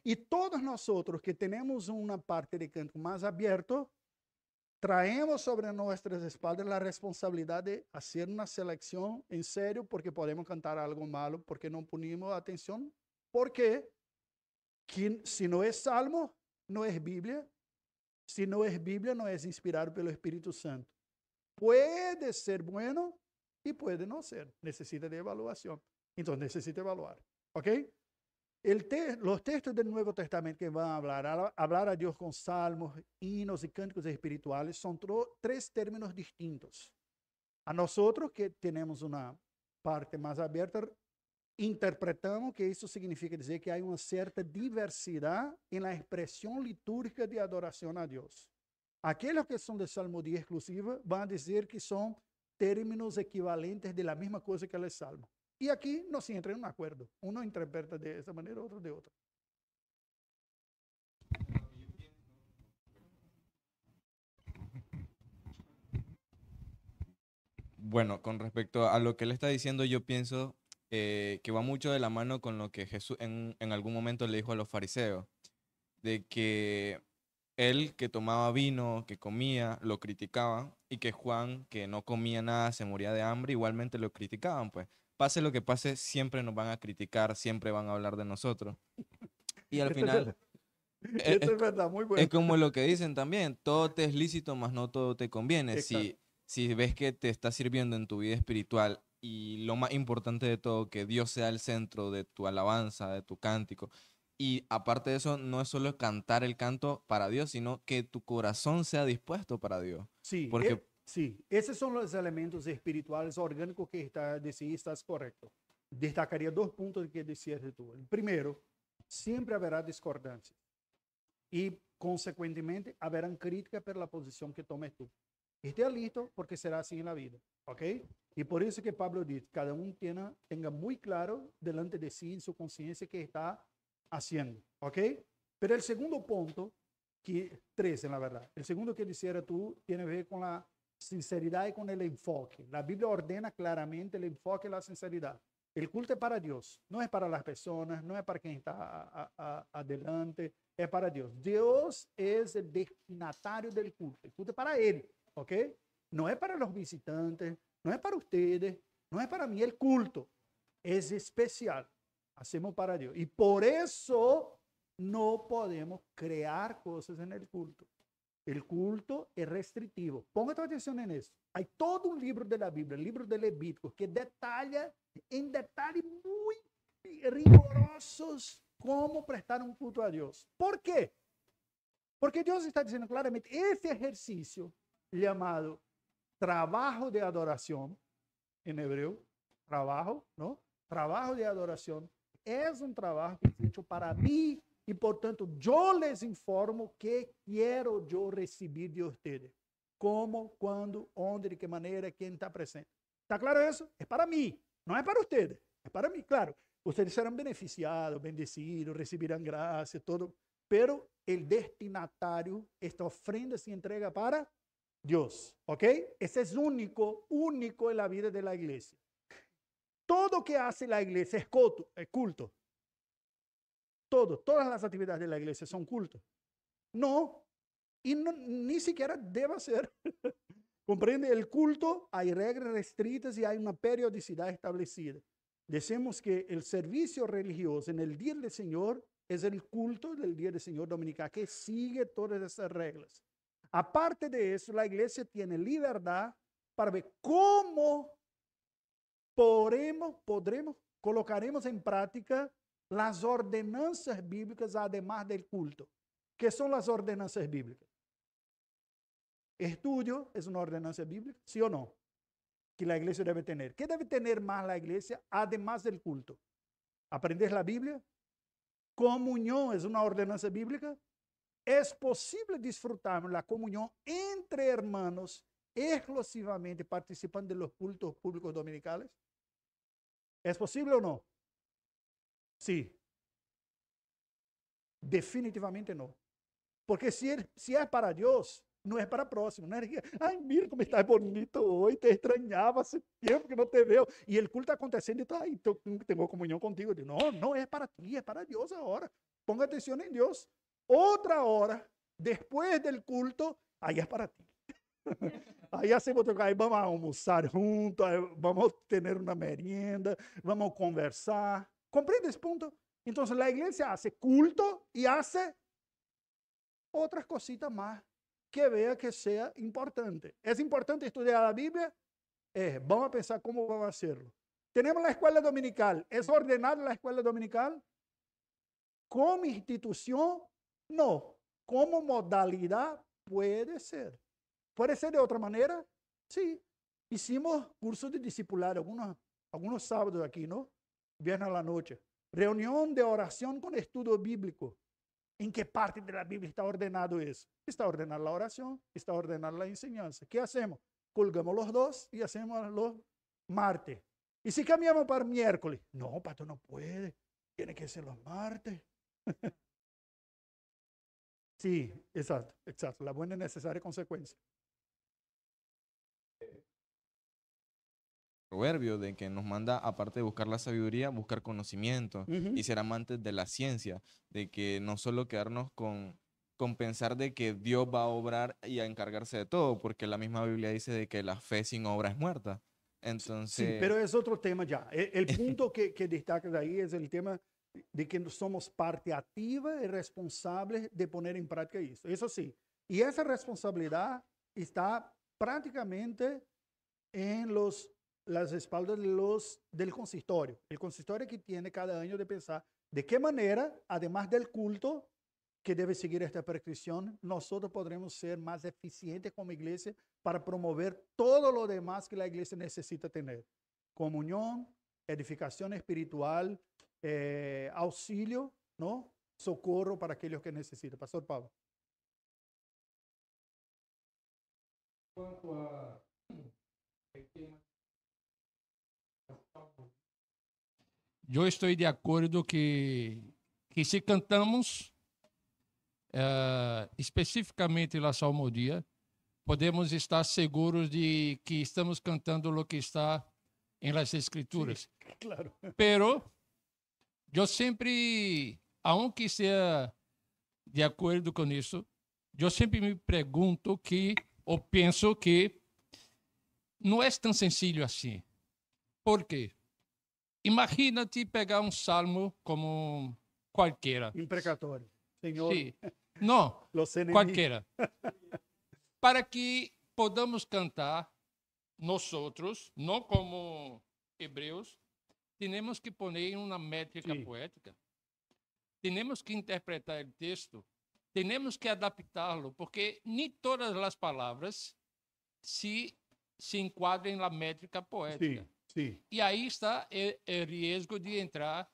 Y todos nosotros que tenemos una parte de canto más abierto, traemos sobre nuestras espaldas la responsabilidad de hacer una selección en serio porque podemos cantar algo malo, porque no ponemos atención, porque si no es salmo, no es Biblia. Si no es Biblia, no es inspirado pelo Espíritu Santo. Puede ser bueno y puede no ser. Necesita de evaluación. Entonces necesita evaluar. ¿Ok? Los textos del Nuevo Testamento que van a hablar a Dios con salmos, hinos y cánticos espirituales son tres términos distintos. A nosotros que tenemos una parte más abierta, interpretamos que isso significa dizer que há uma certa diversidade na expressão litúrgica de adoração a Deus. Aqueles que são de salmodia exclusiva vão dizer que são términos equivalentes de la mesma coisa que o salmo. E aqui não se entra em um acordo. Um interpreta de essa maneira, outro de outra. Bueno, con respecto a lo que él está diciendo, yo pienso que va mucho de la mano con lo que Jesús en algún momento le dijo a los fariseos, de que él que tomaba vino, que comía, lo criticaban, y que Juan, que no comía nada, se moría de hambre, igualmente lo criticaban, pues. Pase lo que pase, siempre nos van a criticar, siempre van a hablar de nosotros. Y al final, Esto es verdad, muy bueno. es como lo que dicen también, todo te es lícito, mas no todo te conviene. Exacto. Si ves que te está sirviendo en tu vida espiritual y lo más importante de todo, que Dios sea el centro de tu alabanza, de tu cántico, y aparte de eso, no es solo cantar el canto para Dios, sino que tu corazón sea dispuesto para Dios. Sí, Porque sí, esos son los elementos espirituales orgánicos que estás correcto. Destacaría dos puntos que decías tú. El primero, siempre habrá discordancias y consecuentemente habrán críticas por la posición que tomes tú. Esté listo porque será así en la vida, ¿ok? Y por eso que Pablo dice, cada uno tenga muy claro delante de sí en su conciencia que está haciendo, ¿ok? Pero el segundo punto, tres en la verdad, el segundo que dijera tú tiene que ver con la sinceridad y con el enfoque. La Biblia ordena claramente el enfoque y la sinceridad. El culto es para Dios, no es para las personas, no es para quien está adelante, es para Dios. Dios es el destinatario del culto, el culto es para Él, ¿ok? No es para los visitantes, no es para ustedes, no es para mí, el culto es especial. Hacemos para Dios. Y por eso no podemos crear cosas en el culto. El culto es restrictivo. Ponga tu atención en eso. Hay todo un libro de la Biblia, el libro de Levíticos, que detalla en detalles muy rigurosos cómo prestar un culto a Dios. ¿Por qué? Porque Dios está diciendo claramente, ese ejercicio llamado trabajo de adoración, en hebreo, trabajo, ¿no? Trabajo de adoración es un trabajo que es hecho para mí y por tanto yo les informo qué quiero yo recibir de ustedes. Cómo, cuándo, dónde, de qué manera, quién está presente. ¿Está claro eso? Es para mí, no es para ustedes, es para mí, claro. Ustedes serán beneficiados, bendecidos, recibirán gracia, todo, pero el destinatario, esta ofrenda se entrega para Dios, ¿ok? Ese es único en la vida de la iglesia. Todo que hace la iglesia es culto. Todas las actividades de la iglesia son cultos. No, Y ni siquiera debe ser. Comprende? El culto, hay reglas restrictas y hay una periodicidad establecida. Decimos que el servicio religioso en el Día del Señor es el culto del Día del Señor dominical que sigue todas esas reglas. Aparte de eso, la iglesia tiene libertad para ver cómo colocaremos en práctica las ordenanzas bíblicas además del culto. ¿Qué son las ordenanzas bíblicas? Estudio es una ordenanza bíblica, ¿sí o no? Que la iglesia debe tener. ¿Qué debe tener más la iglesia además del culto? ¿Aprender la Biblia? Comunión es una ordenanza bíblica. ¿Es posible disfrutar la comunión entre hermanos exclusivamente participando de los cultos públicos dominicales? ¿Es posible o no? Sí. Definitivamente no. Porque si es para Dios, no es para próximo. No es que, ay, mira como estás bonito hoy, te extrañaba hace tiempo que no te veo. Y el culto aconteciendo y todo, ay, tengo comunión contigo. No, no es para ti, es para Dios ahora. Ponga atención en Dios. Otra hora, después del culto, ahí es para ti. Ahí hacemos, ahí vamos a almorzar juntos, vamos a tener una merienda, vamos a conversar. ¿Comprende ese punto? Entonces la iglesia hace culto y hace otras cositas más que vea que sea importante. ¿Es importante estudiar la Biblia? Vamos a pensar cómo vamos a hacerlo. Tenemos la escuela dominical. ¿Es ordenada la escuela dominical? Como institución, no. Como modalidad, puede ser. ¿Puede ser de otra manera? Sí. Hicimos cursos de discipulado algunos sábados aquí, ¿no? Viernes a la noche. Reunión de oración con estudio bíblico. ¿En qué parte de la Biblia está ordenado eso? Está ordenada la oración, está ordenada la enseñanza. ¿Qué hacemos? Colgamos los dos y hacemos los martes. ¿Y si cambiamos para miércoles? No, pastor, no puede. Tiene que ser los martes. Sí, exacto, exacto. La buena y necesaria consecuencia. Proverbio de que nos manda, aparte de buscar la sabiduría, buscar conocimiento y ser amantes de la ciencia, de que no solo quedarnos con pensar de que Dios va a obrar y a encargarse de todo, porque la misma Biblia dice de que la fe sin obra es muerta. Entonces, sí, pero es otro tema ya. El punto que destaca de ahí es el tema de que somos parte activa y responsable de poner en práctica eso. Eso sí. Y esa responsabilidad está prácticamente en las espaldas del consistorio. El consistorio que tiene cada año de pensar de qué manera, además del culto que debe seguir esta prescripción, nosotros podremos ser más eficientes como iglesia para promover todo lo demás que la iglesia necesita tener. Comunión, edificación espiritual, auxilio, ¿no? Socorro para aquellos que necesitan. Pastor Pablo. Quanto a eu estou de acordo que se cantamos especificamente a salmodia, podemos estar seguros de que estamos cantando o que está em las escrituras. Sí, claro. Pero eu sempre, aunque seja de acordo com isso, eu sempre me pergunto ou penso que não é tão sencillo assim. Por quê? Imagina-te pegar um salmo como qualquer. Imprecatório. Senhor. Sí. Não, qualquer. Para que podamos cantar, nós, não como hebreus, temos que pôr uma métrica poética. Temos que interpretar o texto. Temos que adaptá-lo, porque nem todas as palavras se enquadram na métrica poética. Sim, sim. E aí está o risco de entrar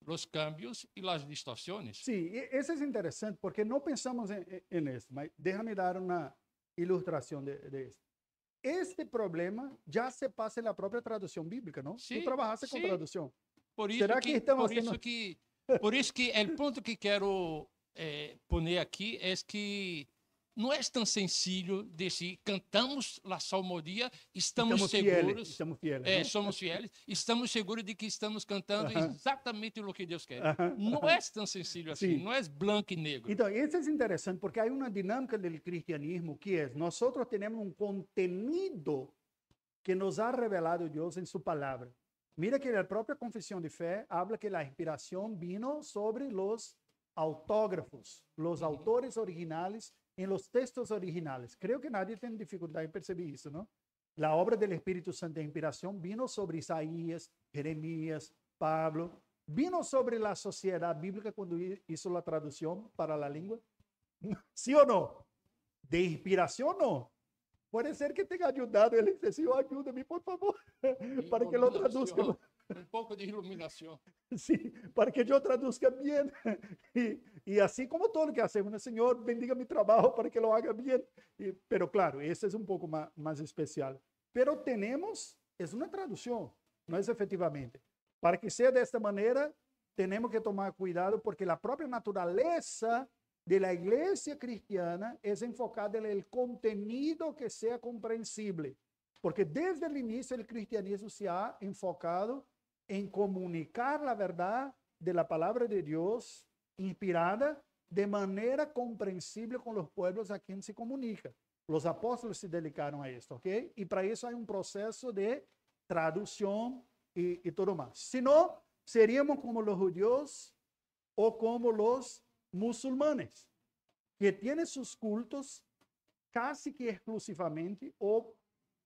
os cambios e as distorções. Sí, eso es interesante porque no pensamos en eso. Déjame dar una ilustración de esto. Este problema ya se pasa en la propia traducción bíblica, ¿no? Sí, Tú trabajaste con sí. traducción. Por isso ¿Será que, que estamos por haciendo... isso que o ponto que quero poner aqui é que não é tão sencillo decir, cantamos a salmodia, estamos Fieles, seguros, estamos fieles. ¿no? somos fieles, estamos seguros de que estamos cantando exatamente o que Deus quer. Ajá. Não é tão sencillo assim, Sim. não é branco e negro. Então, isso é interessante porque há uma dinâmica do cristianismo que é, nós temos um contenido que nos ha revelado Deus em sua palavra. Mira que a própria confissão de fé habla que a inspiração vino sobre os autógrafos, os autores originais em los textos originales. Creo que nadie tiene dificultad en percibir eso, ¿no? La obra del Espíritu Santo de inspiración vino sobre Isaías, Jeremías, Pablo, vino sobre la sociedad bíblica cuando hizo la traducción para la lengua. ¿Sí o no? De inspiración no. Puede ser que tenga ayudado. Él dice, Señor, ayúdame, por favor, para que lo traduzca. Um pouco de iluminação. Sí, para que yo traduzca bien. Y así como todo lo que hacemos, ¿no? Señor, bendiga mi trabajo para que lo haga bien. Pero claro, ese es un poco más especial. Pero tenemos, es una traducción, no es efectivamente. Para que sea de esta manera, tenemos que tomar cuidado porque la propia naturaleza de la iglesia cristiana es enfocada en el contenido que sea comprensible. Porque desde el inicio el cristianismo se ha enfocado en comunicar la verdad de la palabra de Dios inspirada de manera comprensible con los pueblos a quien se comunica. Los apóstolos se dedicaron a esto, ¿ok? Y para eso hay un proceso de traducción y todo más. Si no, seríamos como los judíos o como los musulmanes, que tienen sus cultos casi que exclusivamente, o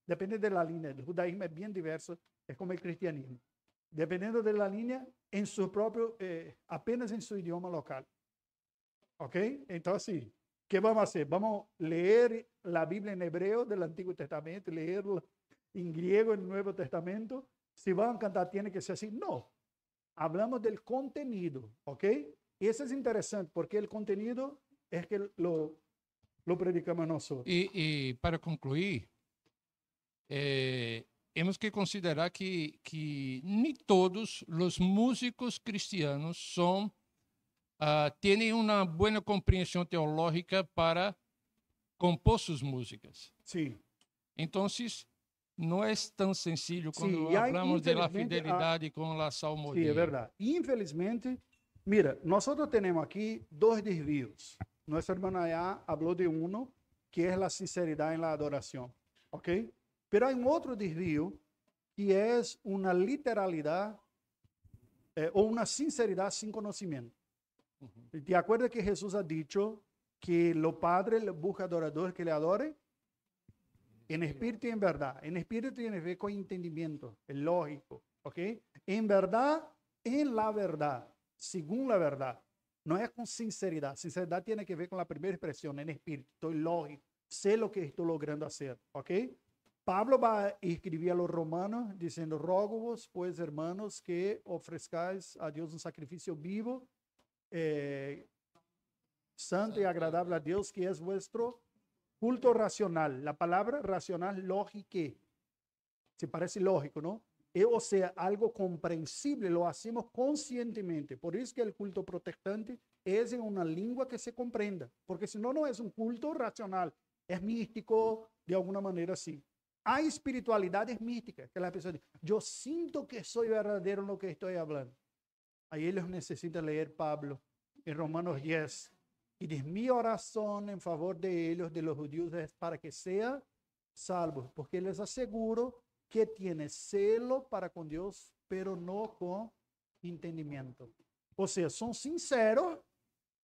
depende de la línea. El judaísmo es bien diverso, es como el cristianismo. Dependiendo de la línea, en su propio, apenas en su idioma local. ¿Ok? Entonces, ¿qué vamos a hacer? Vamos a leer la Biblia en hebreo del Antiguo Testamento, leerla en griego en el Nuevo Testamento. Si van a cantar, tiene que ser así. No. Hablamos del contenido. ¿Ok? Y eso es interesante, porque el contenido es que lo predicamos nosotros. E para concluir, temos que considerar que nem todos os músicos cristianos têm uma boa compreensão teológica para compor suas músicas. Sí. Então, não é tão sencillo quando Sí, falamos da fidelidade com a salmodia. Sí, es verdad. Infelizmente, mira, nosotros tenemos aquí dos desvíos. Nuestra hermana ya habló de uno, que es la sinceridad en la adoración. ¿Ok? Pero hay un otro desvío que es una literalidad o una sinceridad sin conocimiento. ¿Te acuerdas que Jesús ha dicho que lo Padre busca adoradores que le adoren? En espíritu y en verdad. En espíritu tiene que ver con entendimiento, es lógico. ¿Ok? En verdad, en la verdad, según la verdad. No es con sinceridad. Sinceridad tiene que ver con la primera expresión, en espíritu. Estoy lógico. Sé lo que estoy logrando hacer. ¿Ok? Pablo va a escribir a los romanos diciendo, rogo-vos, pues, hermanos, que ofrezcáis a Dios un sacrificio vivo, santo y agradable a Dios, que es vuestro culto racional. La palabra racional, lógica. Se parece lógico, ¿no? O sea, algo comprensible, lo hacemos conscientemente. Por eso que el culto protestante es en una lengua que se comprenda, porque si no, no es un culto racional, es místico de alguna manera así. Hay espiritualidades místicas, que la persona dice, yo siento que soy verdadero en lo que estoy hablando. Ahí ellos necesitan leer Pablo en Romanos 10. Y dice, mi oración en favor de ellos, de los judíos, es para que sean salvos, porque les aseguro que tiene celo para con Dios, pero no con entendimiento. O sea, son sinceros,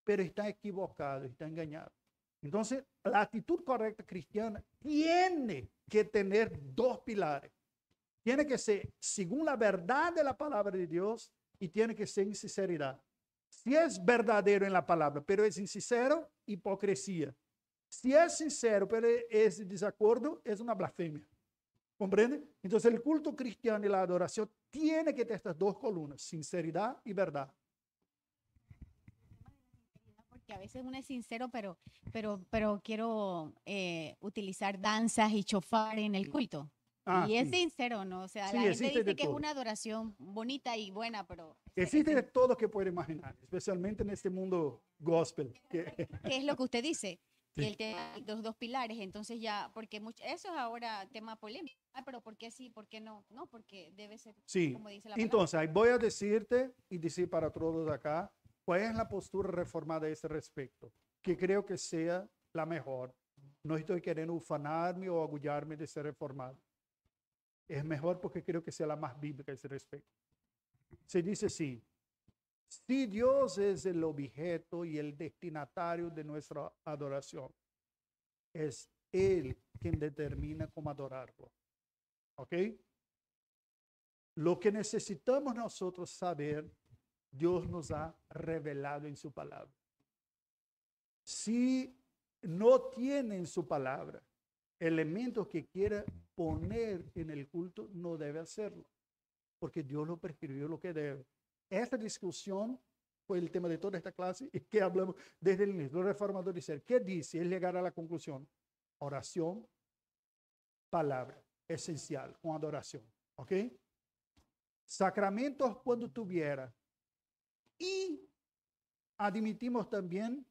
pero están equivocados, están engañados. Entonces, la actitud correcta cristiana tiene que tener dos pilares. Tiene que ser según la verdad de la palabra de Dios y tiene que ser en sinceridad. Si es verdadero en la palabra, pero es insincero, hipocresía. Si es sincero, pero es desacuerdo, es una blasfemia. ¿Comprende? Entonces, el culto cristiano y la adoración tiene que tener estas dos columnas, sinceridad y verdad. Porque a veces uno es sincero, pero quiero utilizar danzas y chofar en el culto. Y es sincero, ¿no? O sea, Sí, la gente existe de dice que es todo. una adoración bonita y buena, pero... Existe de todo que puede imaginar, especialmente en este mundo gospel. ¿Qué es lo que usted dice? Y el tema de los dos pilares, entonces ya, porque eso es ahora tema polémico. Pero ¿por qué sí, por qué no? No, porque debe ser como dice la palabra. Entonces, ahí voy a decirte y decir para todos acá, ¿cuál es la postura reformada a ese respecto? Que creo que sea la mejor. No estoy queriendo ufanarme o agullarme de ser reformado. Es mejor porque creo que sea la más bíblica a ese respecto. Se dice así: si Dios es el objeto y el destinatario de nuestra adoración, es Él quien determina cómo adorarlo. ¿Ok? Lo que necesitamos nosotros saber, Dios nos ha revelado en su palabra. Si no tiene en su palabra elementos que quiera poner en el culto, no debe hacerlo, porque Dios lo prescribió lo que debe. Esta discusión fue el tema de toda esta clase y que hablamos desde el inicio. Los reformadores dicen, ¿qué dice? Es llegar a la conclusión: oración, palabra, esencial, con adoración. ¿Ok? Sacramentos cuando tuviera. Y admitimos también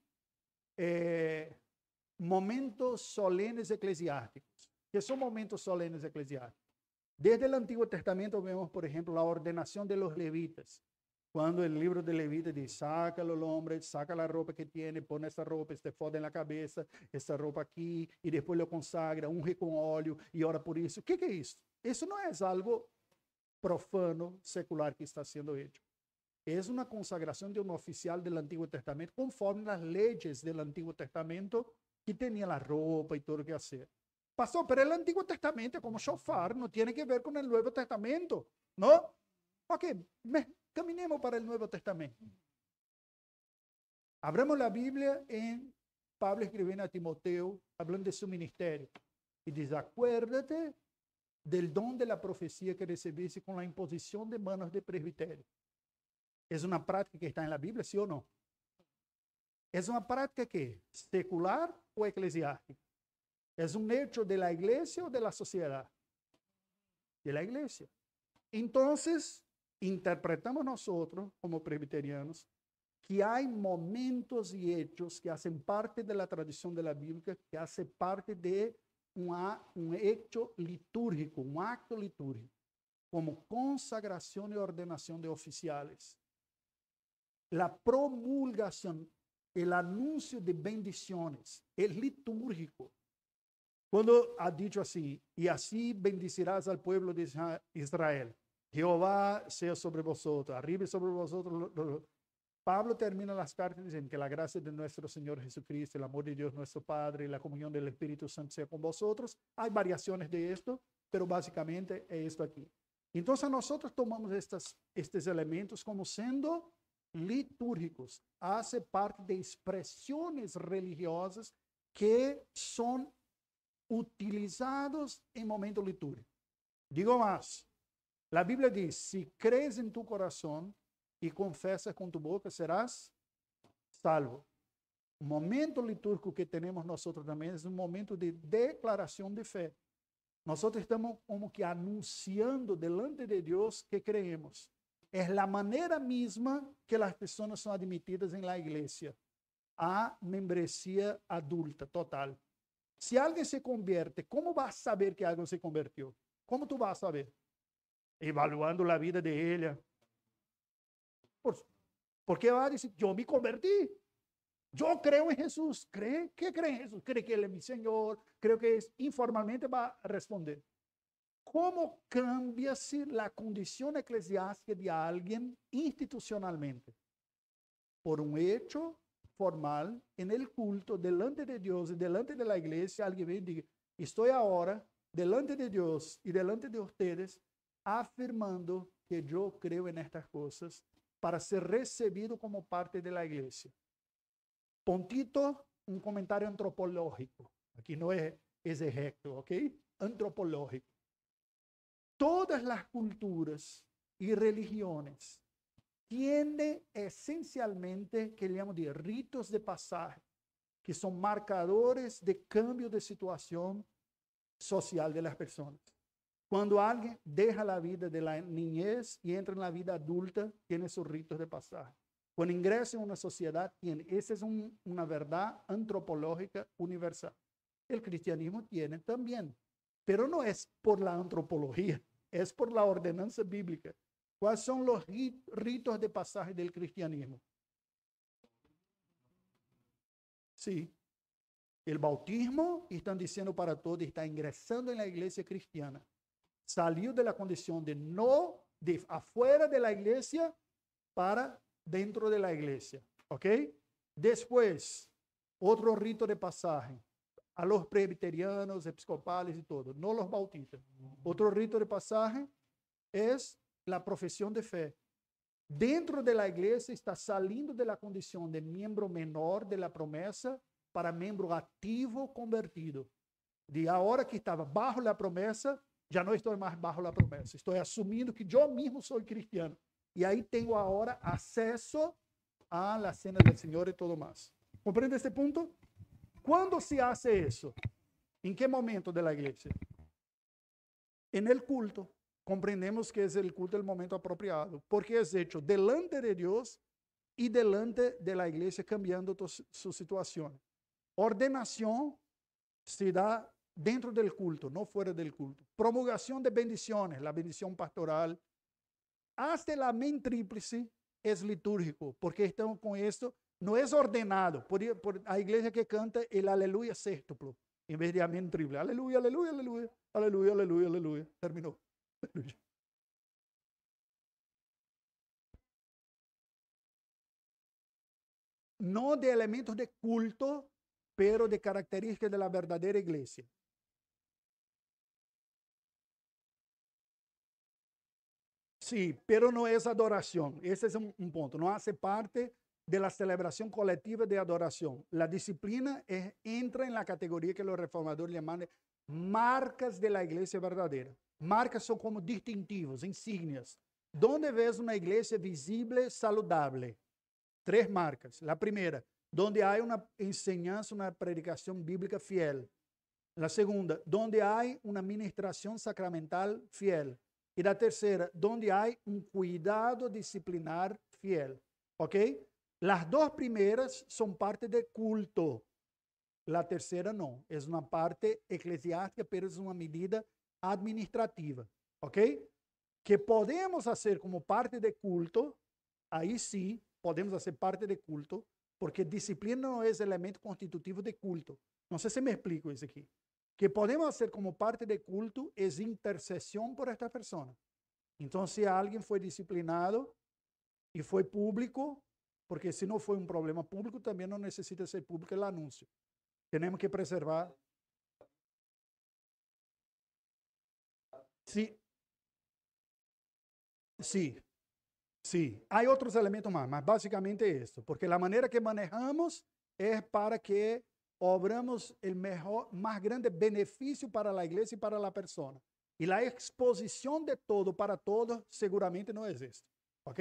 momentos solemnes eclesiásticos. ¿Qué son momentos solemnes eclesiásticos? Desde el Antiguo Testamento vemos, por ejemplo, la ordenación de los levitas. Cuando el libro de Levíticos dice, sácalo el hombre, saca la ropa que tiene, pone esta ropa, este foda en la cabeza, esta ropa aquí, y después lo consagra, unge con óleo y ora por eso. ¿Qué es eso? Eso no es algo profano, secular que está siendo hecho. Es una consagración de un oficial del Antiguo Testamento conforme las leyes del Antiguo Testamento, que tenía la ropa y todo lo que hacer. Pasó, pero el Antiguo Testamento como shofar no tiene que ver con el Nuevo Testamento, ¿no? Ok, caminemos para el Nuevo Testamento. Abramos la Biblia en Pablo escribiendo a Timoteo, hablando de su ministerio. Y dice, acuérdate del don de la profecía que recibiste con la imposición de manos de presbiterio. ¿Es una práctica que está en la Biblia, sí o no? ¿Es una práctica que secular o eclesiástica? ¿Es un hecho de la iglesia o de la sociedad? De la iglesia. Entonces, interpretamos nosotros, como presbiterianos, que hay momentos y hechos que hacen parte de la tradición de la Biblia, que hacen parte de un hecho litúrgico, un acto litúrgico, como consagración y ordenación de oficiales. La promulgación, el anuncio de bendiciones, es litúrgico. Cuando ha dicho así, y así bendecirás al pueblo de Israel, Jehová sea sobre vosotros, arriba sobre vosotros. Pablo termina las cartas diciendo que la gracia de nuestro Señor Jesucristo, el amor de Dios nuestro Padre y la comunión del Espíritu Santo sea con vosotros. Hay variaciones de esto, pero básicamente es esto aquí. Entonces nosotros tomamos estos elementos como siendo litúrgicos, hace parte de expresiones religiosas que son utilizados en momentos litúrgicos. Digo más, la Biblia dice, si crees en tu corazón y confesas con tu boca, serás salvo. Un momento litúrgico que tenemos nosotros también es un momento de declaración de fe. Nosotros estamos como que anunciando delante de Dios que creemos. Es la manera misma que las personas son admitidas en la iglesia a membresía adulta, total. Si alguien se convierte, ¿cómo vas a saber que alguien se convirtió? ¿Cómo tú vas a saber? Evaluando la vida de ella. Porque va a decir, yo me convertí. Yo creo en Jesús. ¿Qué cree en Jesús? ¿Cree que Él es mi Señor? Creo que informalmente va a responder. ¿Cómo cambia-se la condición eclesiástica de alguien institucionalmente? Por un hecho formal, en el culto, delante de Dios y delante de la iglesia, alguien viene y diga, estoy ahora delante de Dios y delante de ustedes, afirmando que yo creo en estas cosas para ser recibido como parte de la iglesia. Puntito, un comentario antropológico. Aquí no es exegético, ¿ok? Antropológico. Todas las culturas y religiones tienen esencialmente, que llamamos de ritos de pasaje, que son marcadores de cambio de situación social de las personas. Cuando alguien deja la vida de la niñez y entra en la vida adulta, tiene sus ritos de pasaje. Cuando ingresa en una sociedad, tiene. Esa es una verdad antropológica universal. El cristianismo tiene también, pero no es por la antropología, es por la ordenanza bíblica. ¿Cuáles son los ritos de pasaje del cristianismo? Sí. El bautismo, están diciendo para todos, está ingresando en la iglesia cristiana. Salió de la condición de no, de afuera de la iglesia para dentro de la iglesia. ¿Ok? Después, otro rito de pasaje. A los presbiterianos, episcopales y todo, no los bautistas. Otro rito de pasaje es la profesión de fe. Dentro de la iglesia está saliendo de la condición de miembro menor de la promesa para miembro activo convertido. De ahora que estaba bajo la promesa, ya no estoy más bajo la promesa. Estoy asumiendo que yo mismo soy cristiano. Y ahí tengo ahora acceso a la cena del Señor y todo más. ¿Comprende este punto? ¿Cuándo se hace eso? ¿En qué momento de la iglesia? En el culto. Comprendemos que es el culto el momento apropiado, porque es hecho delante de Dios y delante de la iglesia, cambiando su situación. Ordenación se da dentro del culto, no fuera del culto. Promulgación de bendiciones, la bendición pastoral. Hasta el amén tríplice es litúrgico, porque estamos con esto, no es ordenado. Por la iglesia que canta el aleluya sextuplo, en vez de amén triple. Aleluya, aleluya, aleluya, aleluya, aleluya, aleluya. Terminó. Aleluya. No de elementos de culto, pero de características de la verdadera iglesia. Sí, pero no es adoración. Ese es un punto. No hace parte de la celebración colectiva de adoración. La disciplina entra en la categoría que los reformadores llaman de marcas de la iglesia verdadera. Marcas son como distintivos, insignias. ¿Dónde ves una iglesia visible, saludable? 3 marcas. La primera, donde hay una enseñanza, una predicación bíblica fiel. La segunda, donde hay una ministración sacramental fiel. Y la tercera, donde hay un cuidado disciplinar fiel. ¿Ok? Las 2 primeras son parte del culto. La tercera no. Es una parte eclesiástica, pero es una medida administrativa. ¿Ok? Que podemos hacer como parte de culto, ahí sí, podemos hacer parte de culto, porque disciplina no es elemento constitutivo de culto. No sé si me explico eso aquí. Que podemos hacer como parte de culto es intercesión por esta persona. Entonces, si alguien fue disciplinado y fue público, porque si no fue un problema público, también no necesita ser público el anuncio. Tenemos que preservar. Sí, sí, sí. Hay otros elementos más básicamente esto, porque la manera que manejamos es para que obramos el mejor, más grande beneficio para la iglesia y para la persona. Y la exposición de todo para todos seguramente no es esto. ¿Ok?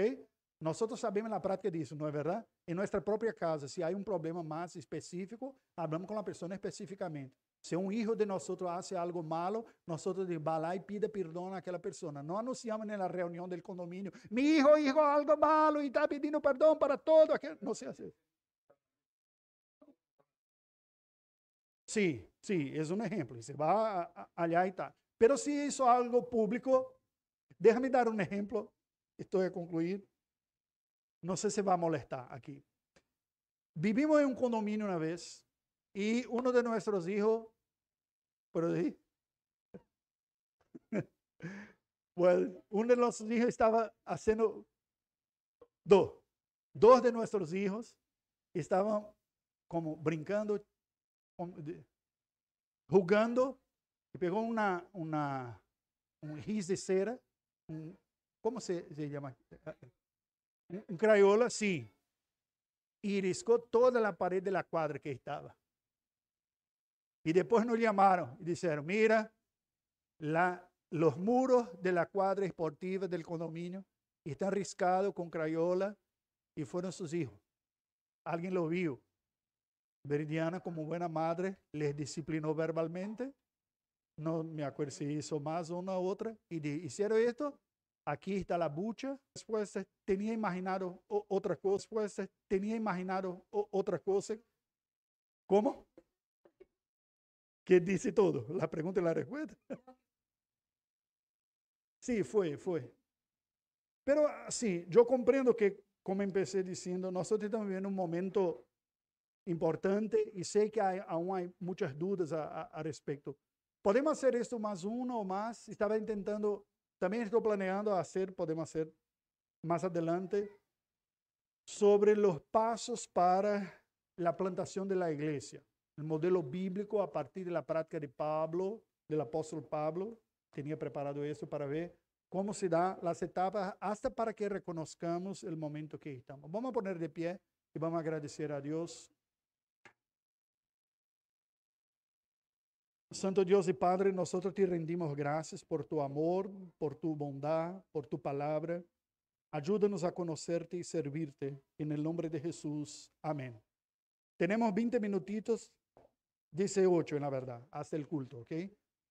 Nosotros sabemos la práctica de eso, ¿no es verdad? En nuestra propia casa, si hay un problema más específico, hablamos con la persona específicamente. Si un hijo de nosotros hace algo malo, nosotros vamos lá y pide perdón a aquella persona. No anunciamos en la reunión del condominio, mi hijo hizo algo malo y está pidiendo perdón para todo. No se hace eso. Sí, sí, es un ejemplo. Se va allá y tal. Pero si hizo algo público, déjame dar un ejemplo. Estoy a concluir. No sé si va a molestar aquí. Vivimos en un condominio una vez y uno de nuestros hijos, pero sí, well, uno de nuestros hijos estaba haciendo dos de nuestros hijos estaban como brincando, jugando, y pegó un giz de cera, ¿cómo se llama? Un crayola, sí. Y riscó toda la pared de la cuadra que estaba. Y después nos llamaron y dijeron, mira, los muros de la cuadra esportiva del condominio están riscados con crayola y fueron sus hijos. Alguien lo vio. Veridiana, como buena madre, les disciplinó verbalmente. No me acuerdo si hizo más o una otra. Y hicieron esto. aquí está la bucha. Después tenía imaginado otra cosa. Después tenía imaginado otra cosa. ¿Cómo? ¿Qué dice todo? La pregunta y la respuesta. Sí, fue. Pero sí, yo comprendo que, como empecé diciendo, nosotros estamos viviendo un momento importante y sé que aún hay muchas dudas a respecto. ¿Podemos hacer esto más uno o más? Estaba intentando, también estoy planeando hacer, podemos hacer más adelante, sobre los pasos para la plantación de la iglesia. El modelo bíblico a partir de la práctica de Pablo, del apóstol Pablo. Tenía preparado eso para ver cómo se dan las etapas hasta para que reconozcamos el momento que estamos. Vamos a poner de pie y vamos a agradecer a Dios. Santo Dios y Padre, nosotros te rendimos gracias por tu amor, por tu bondad, por tu palabra. Ayúdanos a conocerte y servirte. En el nombre de Jesús. Amén. Tenemos 20 minutitos, 18 en la verdad, hasta el culto, ¿ok?